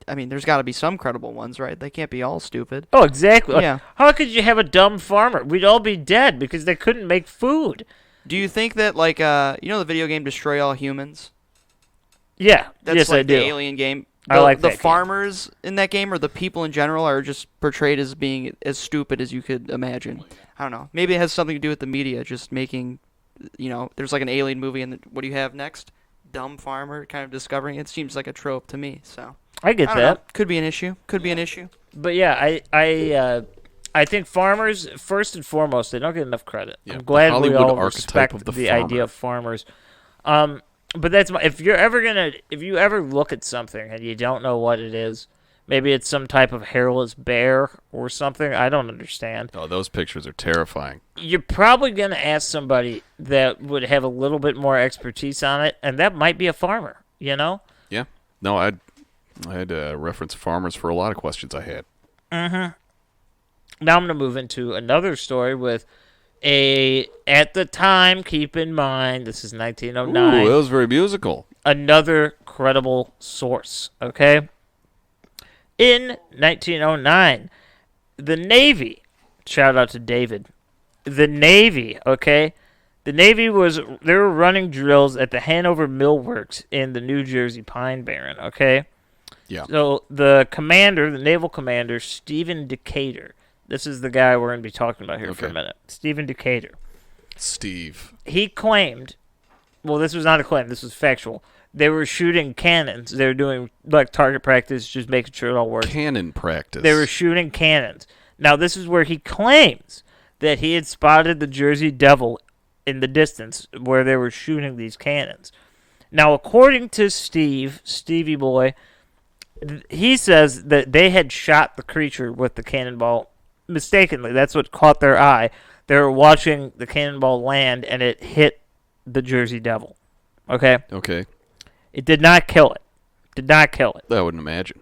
I mean, there's got to be some credible ones, right? They can't be all stupid. Oh, exactly. Like, Yeah. how could you have a dumb farmer? We'd all be dead because they couldn't make food. Do you think that, like, the video game Destroy All Humans? Yeah, That's yes, like I do. the alien game. I like the that game. farmers in that game, or the people in general, are just portrayed as being as stupid as you could imagine. I don't know. Maybe it has something to do with the media, just making, there's like an alien movie, and what do you have next? Dumb farmer kind of discovering it. Seems like a trope to me. So I get I don't that. know. Could be an issue. Could be an issue. But yeah, I think farmers, first and foremost, they don't get enough credit. Yeah, I'm glad we Hollywood all archetype respect of the the farmer. idea of farmers. But that's if you ever look at something and you don't know what it is, maybe it's some type of hairless bear or something. I don't understand. Oh, those pictures are terrifying. You're probably gonna ask somebody that would have a little bit more expertise on it, and that might be a farmer. Yeah. No, I had to reference farmers for a lot of questions I had. Now I'm gonna move into another story with at the time, keep in mind, this is 1909. Ooh, that was very musical. Another credible source, okay? In 1909, the Navy, shout out to David, the Navy, okay? The Navy they were running drills at the Hanover Mill Works in the New Jersey Pine Barren, okay? Yeah. So the naval commander, Stephen Decatur, this is the guy we're going to be talking about here for a minute. Stephen Decatur. Steve. He claimed, well, this was not a claim, this was factual. They were shooting cannons. They were doing, like, target practice, just making sure it all worked. Cannon practice. They were shooting cannons. Now, this is where he claims that he had spotted the Jersey Devil in the distance where they were shooting these cannons. Now, according to Stevie Boy, he says that they had shot the creature with the cannonball mistakenly. That's what caught their eye. They were watching the cannonball land, and it hit the Jersey Devil. Okay? Okay. It did not kill it. I wouldn't imagine.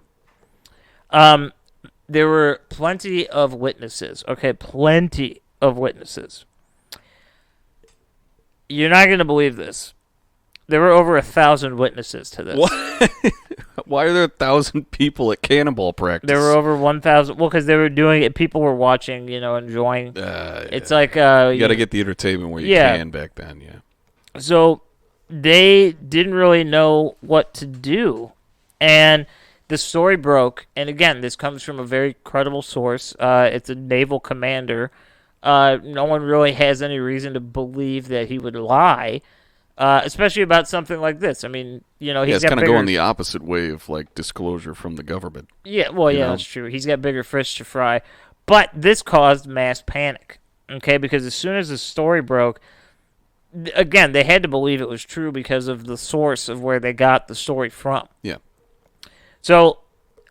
There were plenty of witnesses. Okay, plenty of witnesses. You're not going to believe this. There were over 1,000 witnesses to this. What? Why are there 1,000 people at cannonball practice? There were over 1,000. Well, because they were doing it. People were watching, enjoying. It's like... you got to get the entertainment where you can back then, yeah. So they didn't really know what to do. And the story broke. And again, this comes from a very credible source. It's a naval commander. No one really has any reason to believe that he would lie. especially about something like this. I mean, you know, Yeah, he's it's got kind of bigger. going the opposite way of like disclosure from the government. Yeah, well, you yeah, know? that's true. He's got bigger fish to fry, but this caused mass panic. Okay, because as soon as the story broke, again, they had to believe it was true because of the source of where they got the story from. Yeah. So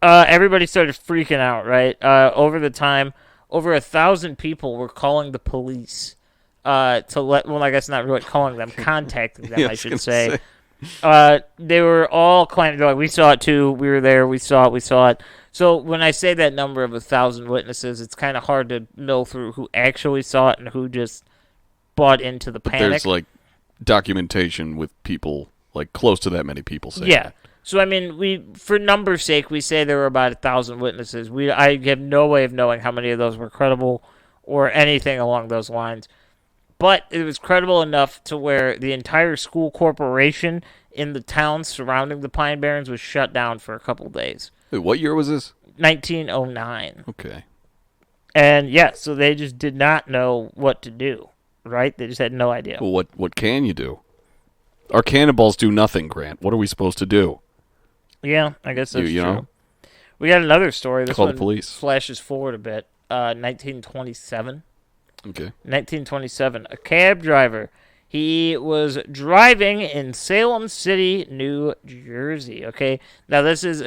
everybody started freaking out, right? Over the time, over 1,000 people were calling the police to let. Well, I guess not really calling them, contacting them, Yeah, I was should gonna say. They were all claiming, they're like, we saw it too. We were there. We saw it. We saw it. So when I say that number of 1,000 witnesses, it's kind of hard to mill through who actually saw it and who just bought into the But panic. there's like documentation with people, like close to that many people saying Yeah. that. So I mean, for numbers' sake, we say there were about 1,000 witnesses. I have no way of knowing how many of those were credible or anything along those lines. But it was credible enough to where the entire school corporation in the towns surrounding the Pine Barrens was shut down for a couple days. Wait, what year was this? 1909. Okay. And yeah, so they just did not know what to do, right? They just had no idea. Well, what can you do? Our cannonballs do nothing, Grant. What are we supposed to do? Yeah, I guess that's You true. know? We got another story. This Call the one police. flashes forward a bit. 1927. Okay. 1927. A cab driver. He was driving in Salem City, New Jersey. Okay. Now this is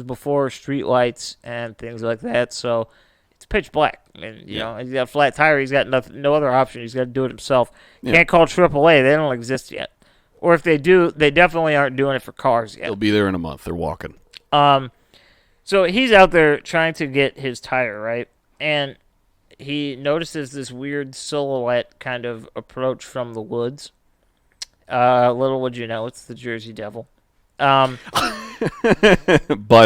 before street lights and things like that. So it's pitch black. I mean, you know, he's got a flat tire. He's got no other option. He's got to do it himself. Yeah. Can't call AAA. They don't exist yet. Or if they do, they definitely aren't doing it for cars yet. They'll be there in a month. They're walking. So he's out there trying to get his tire, right? And he notices this weird silhouette kind of approach from the woods. Little would you know, it's the Jersey Devil. By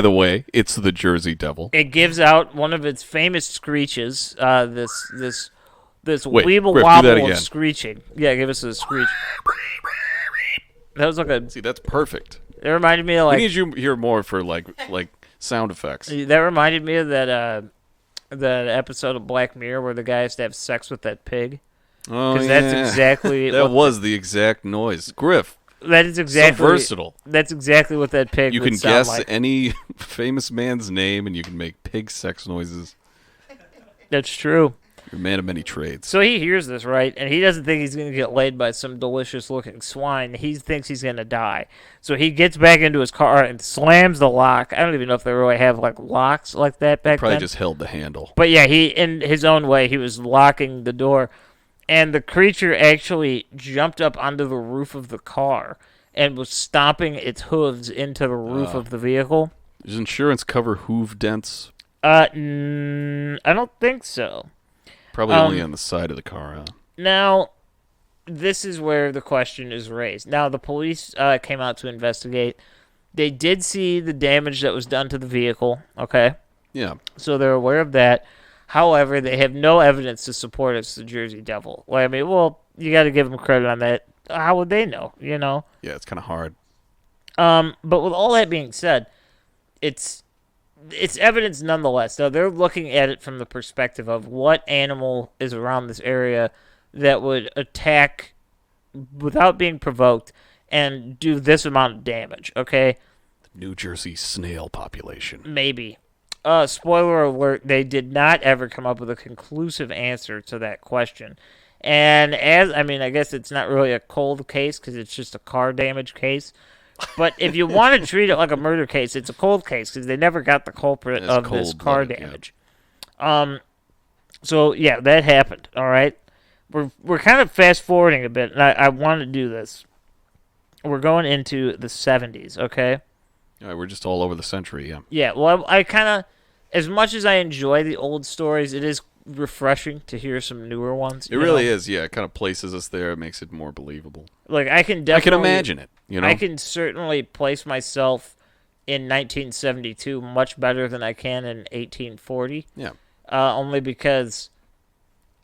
the way, it's the Jersey Devil. It gives out one of its famous screeches. This Wait, weeble Griff, do that wobble again. of screeching. Yeah, give us a screech. That was like a. See, that's perfect. It reminded me of We like. need you here more for like sound effects. That reminded me of that episode of Black Mirror where the guy has to have sex with that pig. Oh, Because yeah. that's exactly that what was the exact noise. Griff, that is exactly so versatile. That's exactly what that pig You would can sound guess like. any famous man's name, and you can make pig sex noises. That's true. You're a man of many trades. So he hears this, right? And he doesn't think he's going to get laid by some delicious-looking swine. He thinks he's going to die. So he gets back into his car and slams the lock. I don't even know if they really have like locks like that back Probably then. just held the handle. But yeah, he, in his own way, he was locking the door. And the creature actually jumped up onto the roof of the car and was stomping its hooves into the roof of the vehicle. Does insurance cover hoof dents? I don't think so. Probably only on the side of the car, huh? Now, this is where the question is raised. Now, the police came out to investigate. They did see the damage that was done to the vehicle, okay? Yeah. So they're aware of that. However, they have no evidence to support it's the Jersey Devil. Well, I mean, you got to give them credit on that. How would they know, you know? Yeah, it's kind of hard. But with all that being said, it's evidence nonetheless. So they're looking at it from the perspective of what animal is around this area that would attack without being provoked and do this amount of damage, okay? New Jersey snail population. Maybe. Spoiler alert, they did not ever come up with a conclusive answer to that question. And I guess it's not really a cold case because it's just a car damage case. But if you want to treat it like a murder case, it's a cold case because they never got the culprit It's of this car cold-blooded, yeah. damage. So yeah, that happened. All right, we're kind of fast forwarding a bit, and I want to do this. We're going into the 70s. Okay. All right, we're just all over the century, yeah. Yeah. Well, I kind of, as much as I enjoy the old stories, it is refreshing to hear some newer ones. It really is, yeah. It kind of places us there. It makes it more believable. Like I can definitely, I can imagine it, you know? I can certainly place myself in 1972 much better than I can in 1840. Yeah. Only because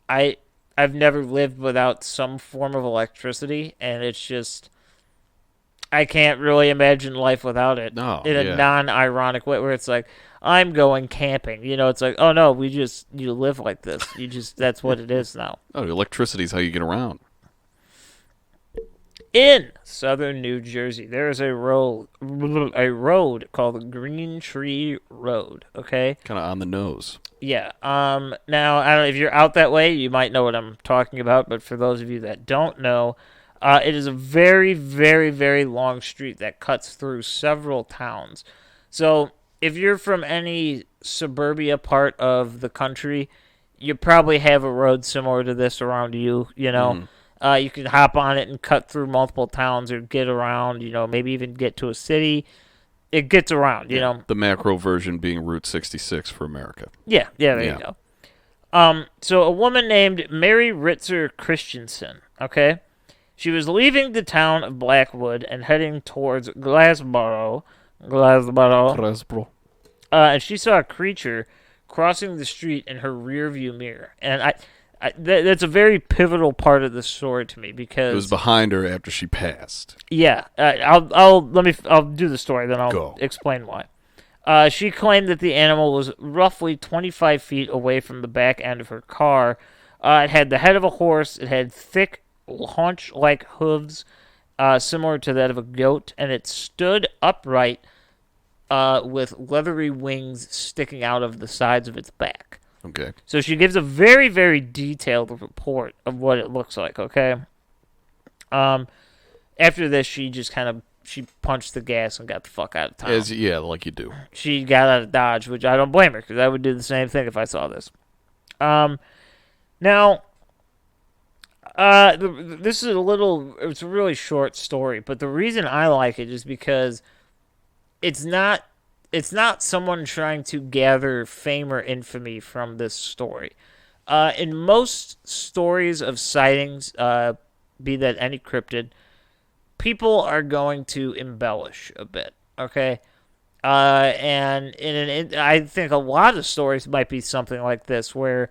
I've never lived without some form of electricity, and it's just I can't really imagine life without it. No, in a yeah. non-ironic way, where it's like I'm going camping. You know, it's like, oh no, you live like this. That's what it is now. Oh, electricity is how you get around. In southern New Jersey, there is a road called the Green Tree Road. Okay. Kind of on the nose. Yeah. Now, I don't know if you're out that way, you might know what I'm talking about. But for those of you that don't know, it is a very, very, very long street that cuts through several towns. So if you're from any suburbia part of the country, you probably have a road similar to this around you. You know, you can hop on it and cut through multiple towns or get around. You know, maybe even get to a city. It gets around. You know, The macro version being Route 66 for America. yeah, there you go. So a woman named Mary Ritzer Christensen. Okay. She was leaving the town of Blackwood and heading towards Glassboro, and she saw a creature crossing the street in her rearview mirror. And that's a very pivotal part of the story to me because It was behind her after she passed. yeah, I'll do the story, then I'll Go. explain why. She claimed that the animal was roughly 25 feet away from the back end of her car. It had the head of a horse. It had thick haunch-like hooves, similar to that of a goat, and it stood upright with leathery wings sticking out of the sides of its back. Okay. So she gives a very, very detailed report of what it looks like, okay? After this, she just she punched the gas and got the fuck out of town. Like you do. She got out of Dodge, which I don't blame her, because I would do the same thing if I saw this. Now... this is it's a really short story, but the reason I like it is because it's not someone trying to gather fame or infamy from this story. In most stories of sightings, be that any cryptid, people are going to embellish a bit, okay? And I think a lot of stories might be something like this, where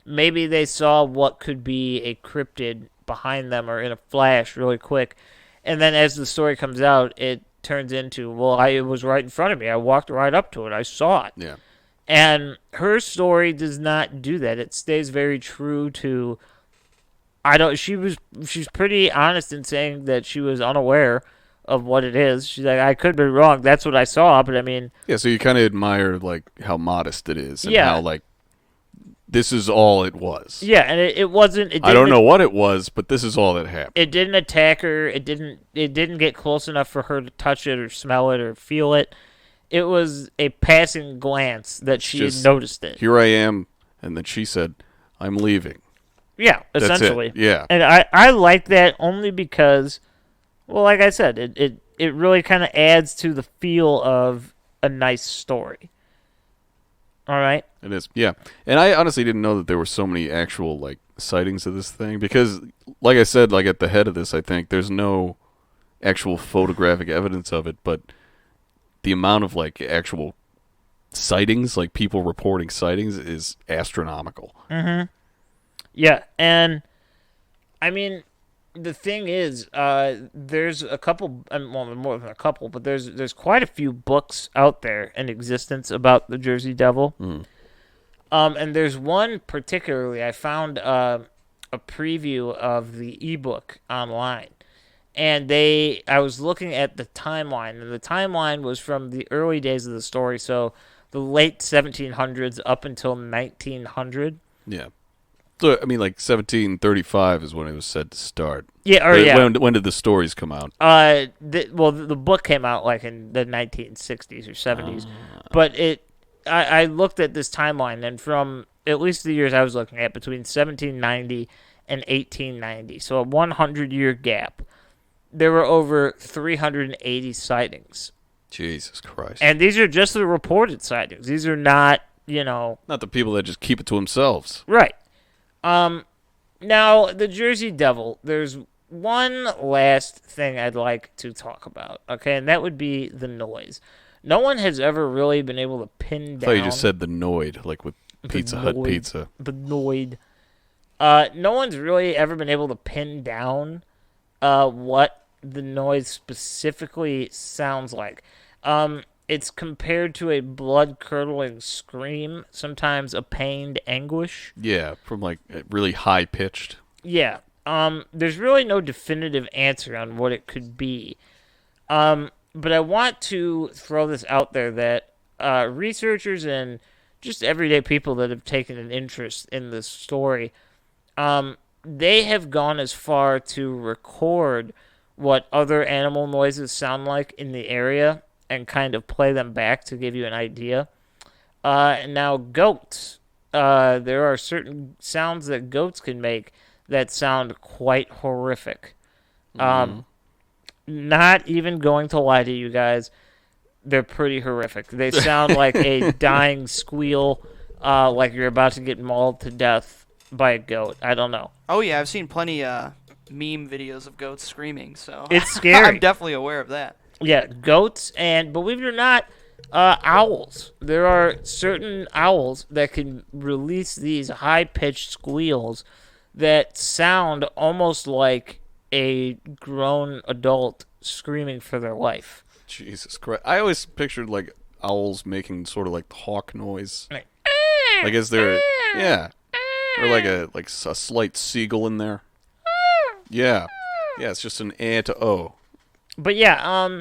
maybe they saw what could be a cryptid behind them or in a flash really quick. And then as the story comes out, it turns into, well, it was right in front of me. I walked right up to it. I saw it. Yeah. And her story does not do that. It stays very true to... She's pretty honest in saying that she was unaware of what it is. She's like, I could be wrong. That's what I saw, but I mean... Yeah, so you kind of admire, like, how modest it is. And Yeah. how, like, this is all it was. Yeah, and it wasn't... I don't know what it was, but this is all that happened. It didn't attack her. It didn't get close enough for her to touch it or smell it or feel it. It was a passing glance that she had noticed it. Here I am, and then she said, I'm leaving. Yeah, That's essentially. it. Yeah. And I like that only because, well, like I said, it really kind of adds to the feel of a nice story. All right? It is, yeah. And I honestly didn't know that there were so many actual, like, sightings of this thing. Because, like I said, like, at the head of this, I think, there's no actual photographic evidence of it, but the amount of, like, actual sightings, like, people reporting sightings, is astronomical. Mm-hmm. Yeah, and, I mean, the thing is, there's a couple, well, more than a couple, but there's quite a few books out there in existence about the Jersey Devil. Mm. And there's one particularly, I found a preview of the ebook online. And I was looking at the timeline, and the timeline was from the early days of the story, so the late 1700s up until 1900. Yeah. So, I mean, like, 1735 is when it was said to start. Yeah, or yeah. When did the stories come out? The book came out, like, in the 1960s or 70s. But I looked at this timeline, and from at least the years I was looking at, between 1790 and 1890, so a 100-year gap, there were over 380 sightings. Jesus Christ. And these are just the reported sightings. These are not, Not the people that just keep it to themselves. Right. Now, the Jersey Devil, there's one last thing I'd like to talk about, okay? And that would be the noise. No one has ever really been able to pin down... I thought you just said the Noid, like with Pizza Hut pizza. The Noid. No one's really ever been able to pin down what the noise specifically sounds like. It's compared to a blood-curdling scream, sometimes a pained anguish. Yeah, from like really high-pitched. Yeah, there's really no definitive answer on what it could be. But I want to throw this out there that researchers and just everyday people that have taken an interest in this story, they have gone as far to record what other animal noises sound like in the area and kind of play them back to give you an idea. Now, goats. There are certain sounds that goats can make that sound quite horrific. Not even going to lie to you guys, they're pretty horrific. They sound like a dying squeal, like you're about to get mauled to death by a goat. I don't know. Oh yeah, I've seen plenty meme videos of goats screaming, so It's scary. I'm definitely aware of that. Yeah, goats, and believe it or not, owls. There are certain owls that can release these high-pitched squeals that sound almost like a grown adult screaming for their life. Jesus Christ. I always pictured, like, owls making sort of like the hawk noise. Like, Like, is there... Yeah. Or like a slight seagull in there. Yeah. Yeah, it's just an to O. But yeah,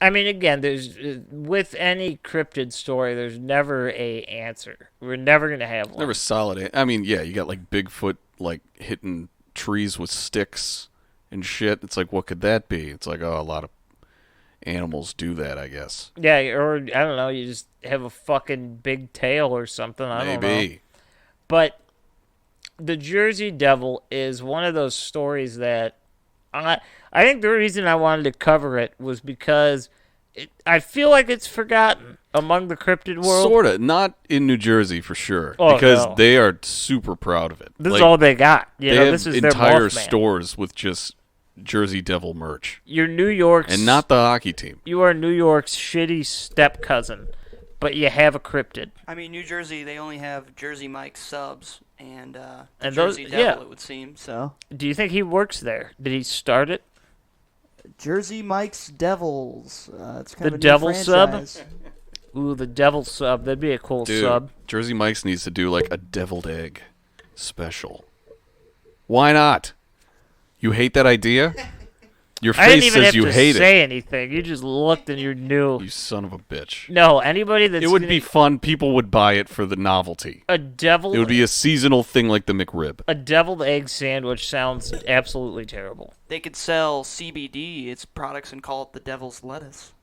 I mean, again, there's with any cryptid story, there's never a answer. We're never gonna have one. Never solid. I mean, yeah, you got like Bigfoot like hitting trees with sticks and shit. It's like, what could that be? It's like, oh, a lot of animals do that, I guess. Yeah, or I don't know, you just have a fucking big tail or something. I don't know. Maybe. But the Jersey Devil is one of those stories that I think the reason I wanted to cover it was because I feel like it's forgotten among the cryptid world. Sorta. Not in New Jersey for sure. Oh, because no. they are super proud of it. This like, is all they got. You they know, have this is their entire Mothman. stores with just Jersey Devil merch. You're New York's, And not the hockey team. you are New York's shitty step cousin, but you have a cryptid. I mean, New Jersey, they only have Jersey Mike subs and And those- Jersey Devil, yeah. it would seem. So Do you think he works there? Did he start it? Jersey Mike's Devils. It's The Devil sub? Ooh, the Devil sub. That'd be a cool Dude, sub. Jersey Mike's needs to do like a deviled egg special. Why not? You hate that idea? Your I didn't face even says have you to hate say anything. You just looked and you knew. You son of a bitch. No, anybody that's It would gonna- be fun. People would buy it for the novelty. a devil. It would be a seasonal thing like the McRib. A deviled egg sandwich sounds absolutely terrible. They could sell CBD, its products, and call it the Devil's Lettuce.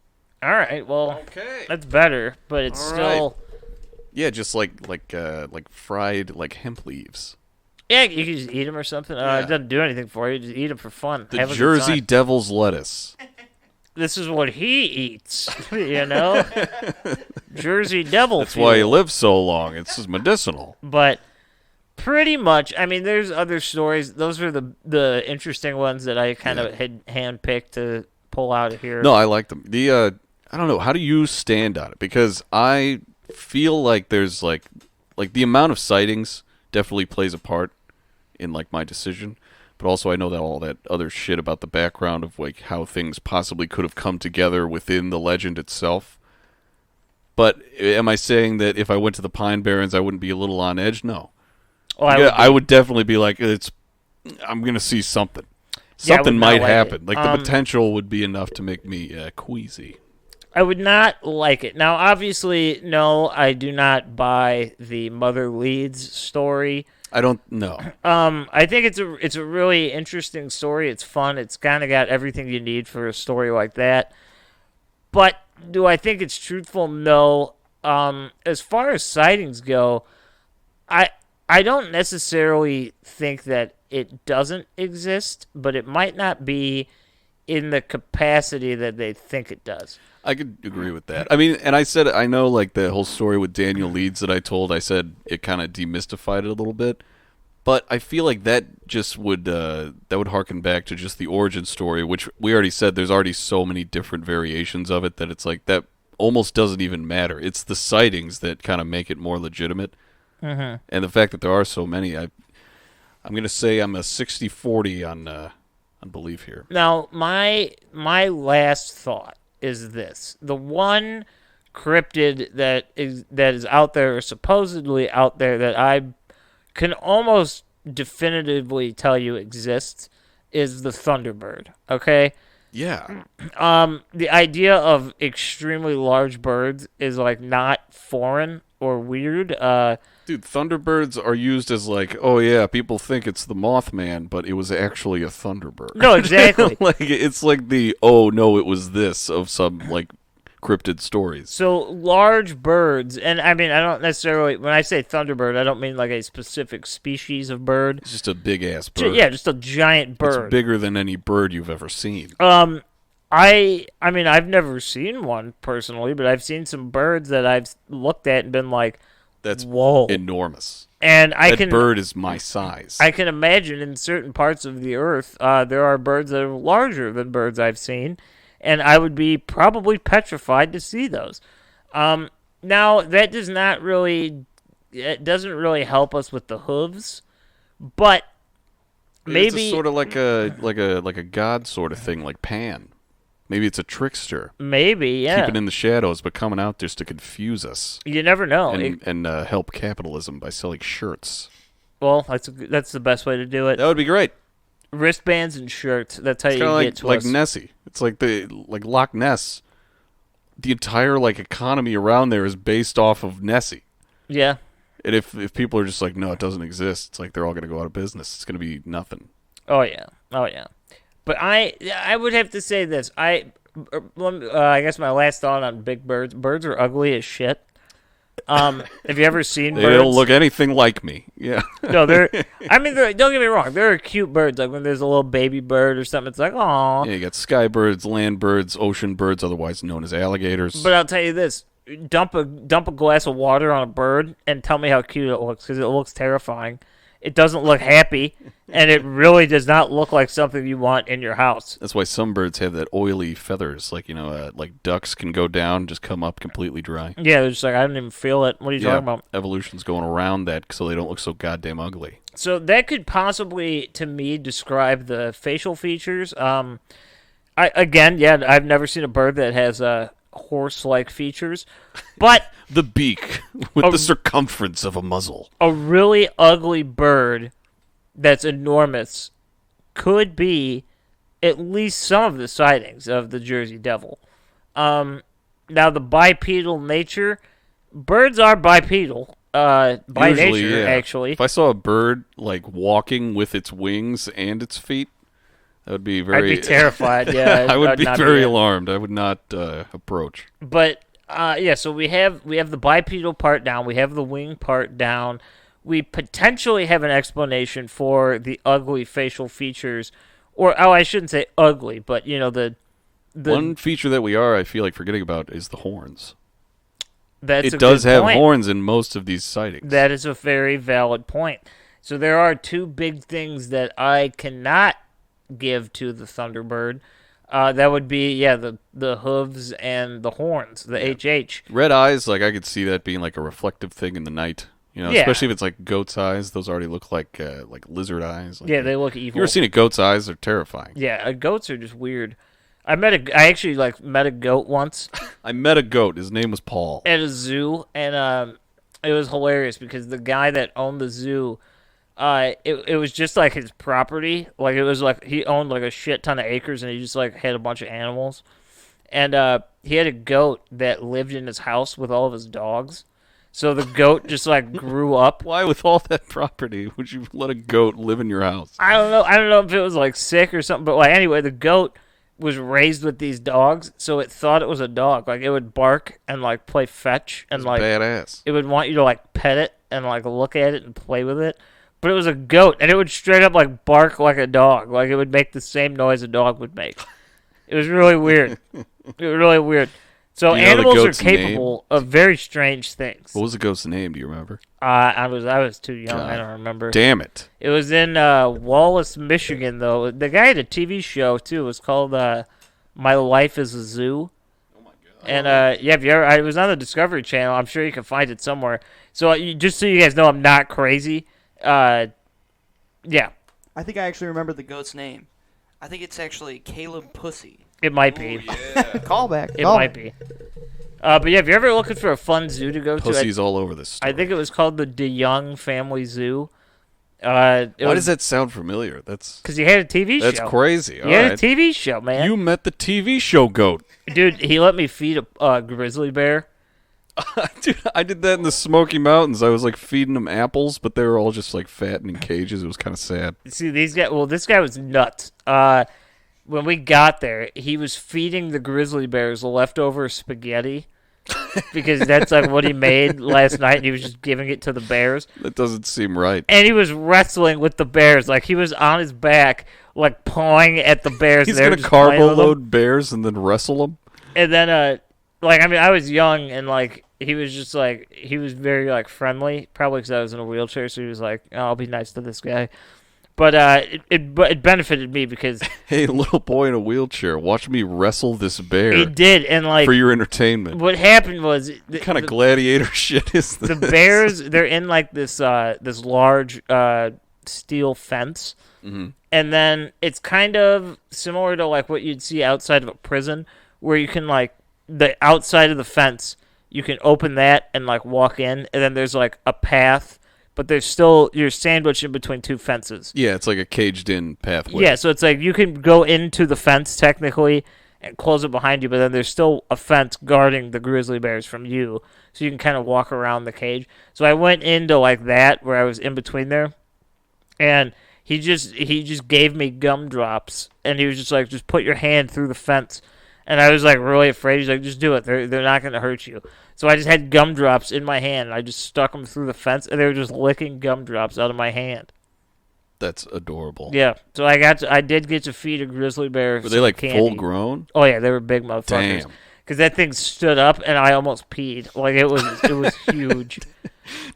All right, well, Okay. that's better, but it's All still. Yeah, just like fried like hemp leaves. Yeah, you can just eat them or something. Yeah. It doesn't do anything for you. Just eat them for fun. The Have a good Jersey time. Devil's lettuce. This is what he eats. You know, Jersey Devil. That's why he fuel. lives so long. It's just medicinal. But pretty much, I mean, there's other stories. Those are the interesting ones that I kind of had handpicked to pull out of here. No, I like them. The I don't know. How do you stand on it? Because I feel like there's like the amount of sightings definitely plays a part in like my decision. But also I know that all that other shit about the background of like how things possibly could have come together within the legend itself. But am I saying that if I went to the Pine Barrens I wouldn't be a little on edge? No. Oh, I would definitely be like, I'm going to see something. Yeah, I would Something not might like happen. it. Like the potential would be enough to make me queasy. I would not like it. Now, obviously, no, I do not buy the Mother Leeds story. I don't know. I think it's a really interesting story. It's fun. It's kind of got everything you need for a story like that. But do I think it's truthful? No. As far as sightings go, I don't necessarily think that it doesn't exist, but it might not be in the capacity that they think it does. I could agree with that. I mean, and I said, I know like the whole story with Daniel Leeds that I told, I said it kind of demystified it a little bit. But I feel like that just would, that would harken back to just the origin story, which we already said there's already so many different variations of it that it's like that almost doesn't even matter. It's the sightings that kind of make it more legitimate. Mm-hmm. And the fact that there are so many, I'm going to say I'm a 60-40 on belief here. Now, my last thought is this: the one cryptid that is out there, or supposedly out there, that I can almost definitively tell you exists is the Thunderbird. Okay. Yeah. The idea of extremely large birds is like not foreign or weird. Dude, Thunderbirds are used as like, oh yeah, people think it's the Mothman, but it was actually a Thunderbird. No, exactly. Like it's like the oh no, it was this of some like cryptid stories. So large birds, and I mean, I don't necessarily, when I say Thunderbird, I don't mean like a specific species of bird. It's just a big ass bird. Yeah, just a giant bird. It's bigger than any bird you've ever seen. I mean, I've never seen one personally, but I've seen some birds that I've looked at and been like, That's whoa. enormous. And That bird is my size. I can imagine in certain parts of the earth, there are birds that are larger than birds I've seen, and I would be probably petrified to see those. Now that doesn't really help us with the hooves, but maybe it's sort of like a god sort of thing, like Pan. Maybe it's a trickster. Maybe, yeah. Keeping in the shadows, but coming out just to confuse us. You never know. And help capitalism by selling shirts. Well, that's the best way to do it. That would be great. Wristbands and shirts. That's how you It's get to like us. Nessie. It's like Loch Ness. The entire like economy around there is based off of Nessie. Yeah. And if people are just like, no, it doesn't exist, it's like they're all going to go out of business. It's going to be nothing. Oh yeah. But I would have to say this. I guess my last thought on big birds. Birds are ugly as shit. Have you ever seen They birds? don't look anything like me. Yeah. No, don't get me wrong. There are cute birds. Like when there's a little baby bird or something, it's like, aw. Yeah, you got sky birds, land birds, ocean birds, otherwise known as alligators. But I'll tell you this: dump a glass of water on a bird and tell me how cute it looks, because it looks terrifying. It doesn't look happy, and it really does not look like something you want in your house. That's why some birds have that oily feathers. Like, like ducks can go down, just come up completely dry. Yeah, they're just like, I didn't even feel it. What are you talking about? Evolution's going around that so they don't look so goddamn ugly. So that could possibly, to me, describe the facial features. I've never seen a bird that has horse-like features, but The beak with the circumference of a muzzle. a really ugly bird that's enormous could be at least some of the sightings of the Jersey Devil. Now, the bipedal nature, birds are bipedal by Usually, nature, yeah. actually. If I saw a bird like walking with its wings and its feet, that would be very. I'd be terrified. Yeah, I would be not very it. alarmed. I would not approach. But so we have the bipedal part down. We have the wing part down. We potentially have an explanation for the ugly facial features, or I shouldn't say ugly, but the one feature that I feel like forgetting about is the horns. It does have horns in most of these sightings. That is a very valid point. So there are two big things that I cannot give to the Thunderbird. That would be the hooves and the horns, the HH. Red eyes, like I could see that being like a reflective thing in the night. Especially if it's like goat's eyes. Those already look like lizard eyes. Yeah, they look evil. You ever seen a goat's eyes? They're terrifying. Yeah, goats are just weird. I actually met a goat once. I met a goat. His name was Paul. At a zoo, and it was hilarious because the guy that owned the zoo, it was just like his property. Like it was like he owned like a shit ton of acres, and he just like had a bunch of animals. And he had a goat that lived in his house with all of his dogs. So the goat just like grew up. Why, with all that property, would you let a goat live in your house? I don't know. I don't know if it was like sick or something, but anyway, the goat was raised with these dogs, so it thought it was a dog. Like it would bark and like play fetch and That's badass. it would want you to like pet it and like look at it and play with it. But it was a goat, and it would straight up like bark like a dog. Like it would make the same noise a dog would make. It was really weird. It was really weird. So animals are capable of very strange things. What was the ghost's name? Do you remember? I was too young. God. I don't remember. Damn it. It was in Wallace, Michigan, though. The guy had a TV show too. It was called My Life is a Zoo. Oh my god. And if you ever, it was on the Discovery Channel. I'm sure you can find it somewhere. So just so you guys know, I'm not crazy. Yeah. I think I actually remember the goat's name. I think it's actually Caleb Pusey. It might be. Callback. It might be. But yeah, if you're ever looking for a fun zoo to go Pussy's all over this story. I think it was called the DeYoung Family Zoo. Why does that sound familiar? Because he had a TV show. That's crazy. He had a TV show, man. You met the TV show goat. Dude, he let me feed a grizzly bear. Dude, I did that in the Smoky Mountains. I was like feeding them apples, but they were all just like fat and in cages. It was kind of sad. See, these guys. Well, this guy was nuts. When we got there, he was feeding the grizzly bears leftover spaghetti because that's like what he made last night, and he was just giving it to the bears. That doesn't seem right. And he was wrestling with the bears, like he was on his back, like pawing at the bears. He's gonna carbo load bears and then wrestle them. And then, I was young, and like he was just like he was very like friendly, probably because I was in a wheelchair, so he was like, oh, "I'll be nice to this guy." But it benefited me because hey, little boy in a wheelchair, watch me wrestle this bear. He did, and like for your entertainment. What happened was what kind of gladiator shit is this? The bears, they're in like this large steel fence, and then it's kind of similar to like what you'd see outside of a prison, where you can like the outside of the fence, you can open that and like walk in, and then there's like a path. But you're sandwiched in between two fences. Yeah, it's like a caged-in pathway. Yeah, so it's like you can go into the fence technically and close it behind you, but then there's still a fence guarding the grizzly bears from you, so you can kind of walk around the cage. So I went into like that where I was in between there, and he just gave me gumdrops, and he was just like, just put your hand through the fence. And I was like really afraid. He's like, just do it. They're not going to hurt you. So I just had gumdrops in my hand. And I just stuck them through the fence, and they were just licking gumdrops out of my hand. That's adorable. Yeah. So I did get to feed a grizzly bear. Were they like candy. full grown? Oh yeah, they were big motherfuckers. Damn. Because that thing stood up, and I almost peed. Like it was huge.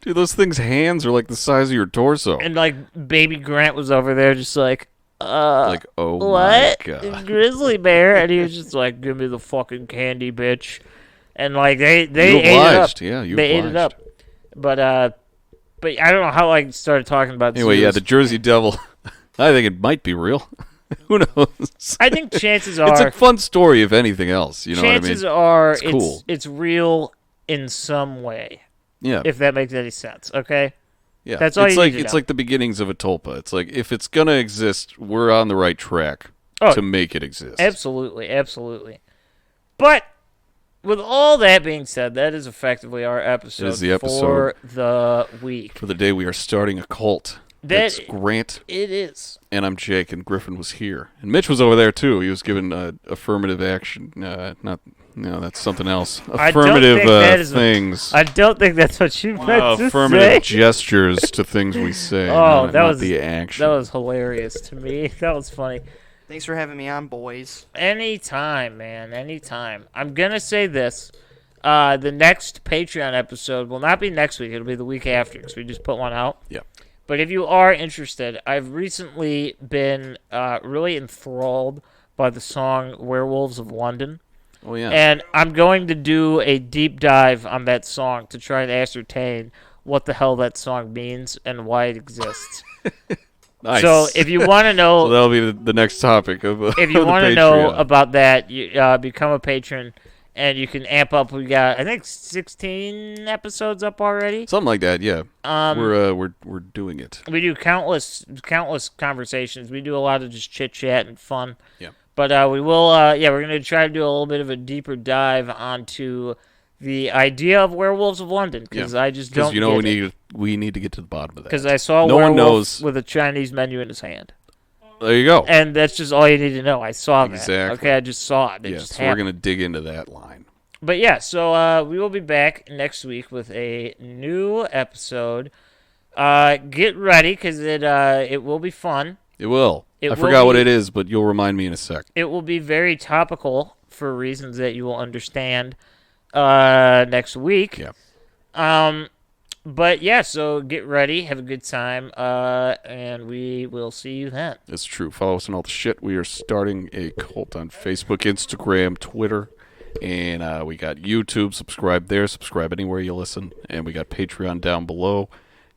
Dude, those things' hands are like the size of your torso. And like baby Grant was over there, just like. Oh what? My God. Grizzly bear, and he was just like, "Give me the fucking candy, bitch," and like they you ate obliged. it up. Yeah, you they obliged. ate it up. But I don't know how I started talking about this. Anyway, yeah, the Jersey Devil. I think it might be real. Who knows? I think chances are it's a fun story, if anything else. You know what I mean? Chances are it's cool. It's real in some way. Yeah, if that makes any sense. Okay. Yeah, that's all it's you like need to it's know. like the beginnings of a tulpa. It's like if it's gonna exist, we're on the right track to make it exist. Absolutely, absolutely. But with all that being said, that is effectively our episode, It is the episode for the week. For the day we are starting a cult. That's Grant. It is. And I'm Jake, and Griffin was here. And Mitch was over there, too. He was given affirmative action. That's something else. Affirmative things. I don't think that's what you meant to affirmative say. gestures to things we say. Oh, that was the action. That was hilarious to me. That was funny. Thanks for having me on, boys. Anytime, man. Anytime. I'm going to say this. The next Patreon episode will not be next week. It'll be the week after because we just put one out. Yeah. But if you are interested, I've recently been really enthralled by the song Werewolves of London. Oh, yeah. And I'm going to do a deep dive on that song to try and ascertain what the hell that song means and why it exists. Nice. So if you want to know... so that'll be the next topic of if you want to know about that, you become a patron. And you can amp up. We got, I think, 16 episodes up already. Something like that, yeah. We're doing it. We do countless conversations. We do a lot of just chit chat and fun. Yeah. But we will. We're gonna try to do a little bit of a deeper dive onto the idea of Werewolves of London because I just don't. Because we need to get to the bottom of that. Because I saw a werewolf with a Chinese menu in his hand. There you go. And that's just all you need to know. I saw that. Exactly. Okay, I just saw it. So we're going to dig into that line. But yeah, so we will be back next week with a new episode. Get ready, because it will be fun. It will. I forgot what it is, but you'll remind me in a sec. It will be very topical for reasons that you will understand next week. Yeah. But yeah, so get ready, have a good time, and we will see you then. It's true. Follow us on all the shit. We are starting a cult on Facebook, Instagram, Twitter, and we got YouTube. Subscribe there. Subscribe anywhere you listen. And we got Patreon down below.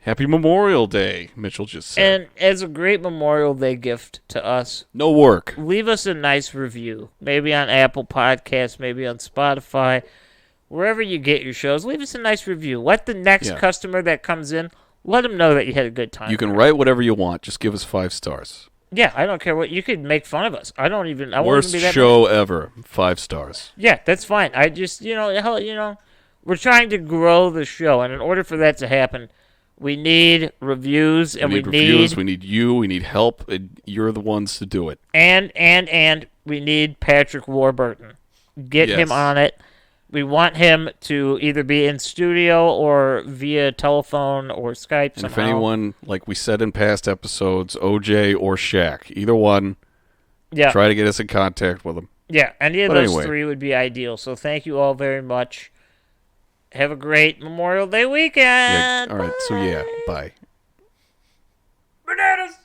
Happy Memorial Day, Mitchell just said. And as a great Memorial Day gift to us, no work. Leave us a nice review. Maybe on Apple Podcasts, maybe on Spotify. Wherever you get your shows, leave us a nice review. Let the next customer that comes in, let them know that you had a good time. You can write whatever you want. Just give us 5 stars. Yeah, I don't care what. You could make fun of us. I won't even Worst be that show ever. 5 stars. Yeah, that's fine. I just, we're trying to grow the show, and in order for that to happen, we need reviews, and we reviews. We need you. We need help. And you're the ones to do it. And we need Patrick Warburton. Get him on it. We want him to either be in studio or via telephone or Skype somehow. And if anyone, like we said in past episodes, OJ or Shaq, either one, try to get us in contact with them. Yeah, any of those three would be ideal. So thank you all very much. Have a great Memorial Day weekend. Yeah, all right, so bye. Bananas!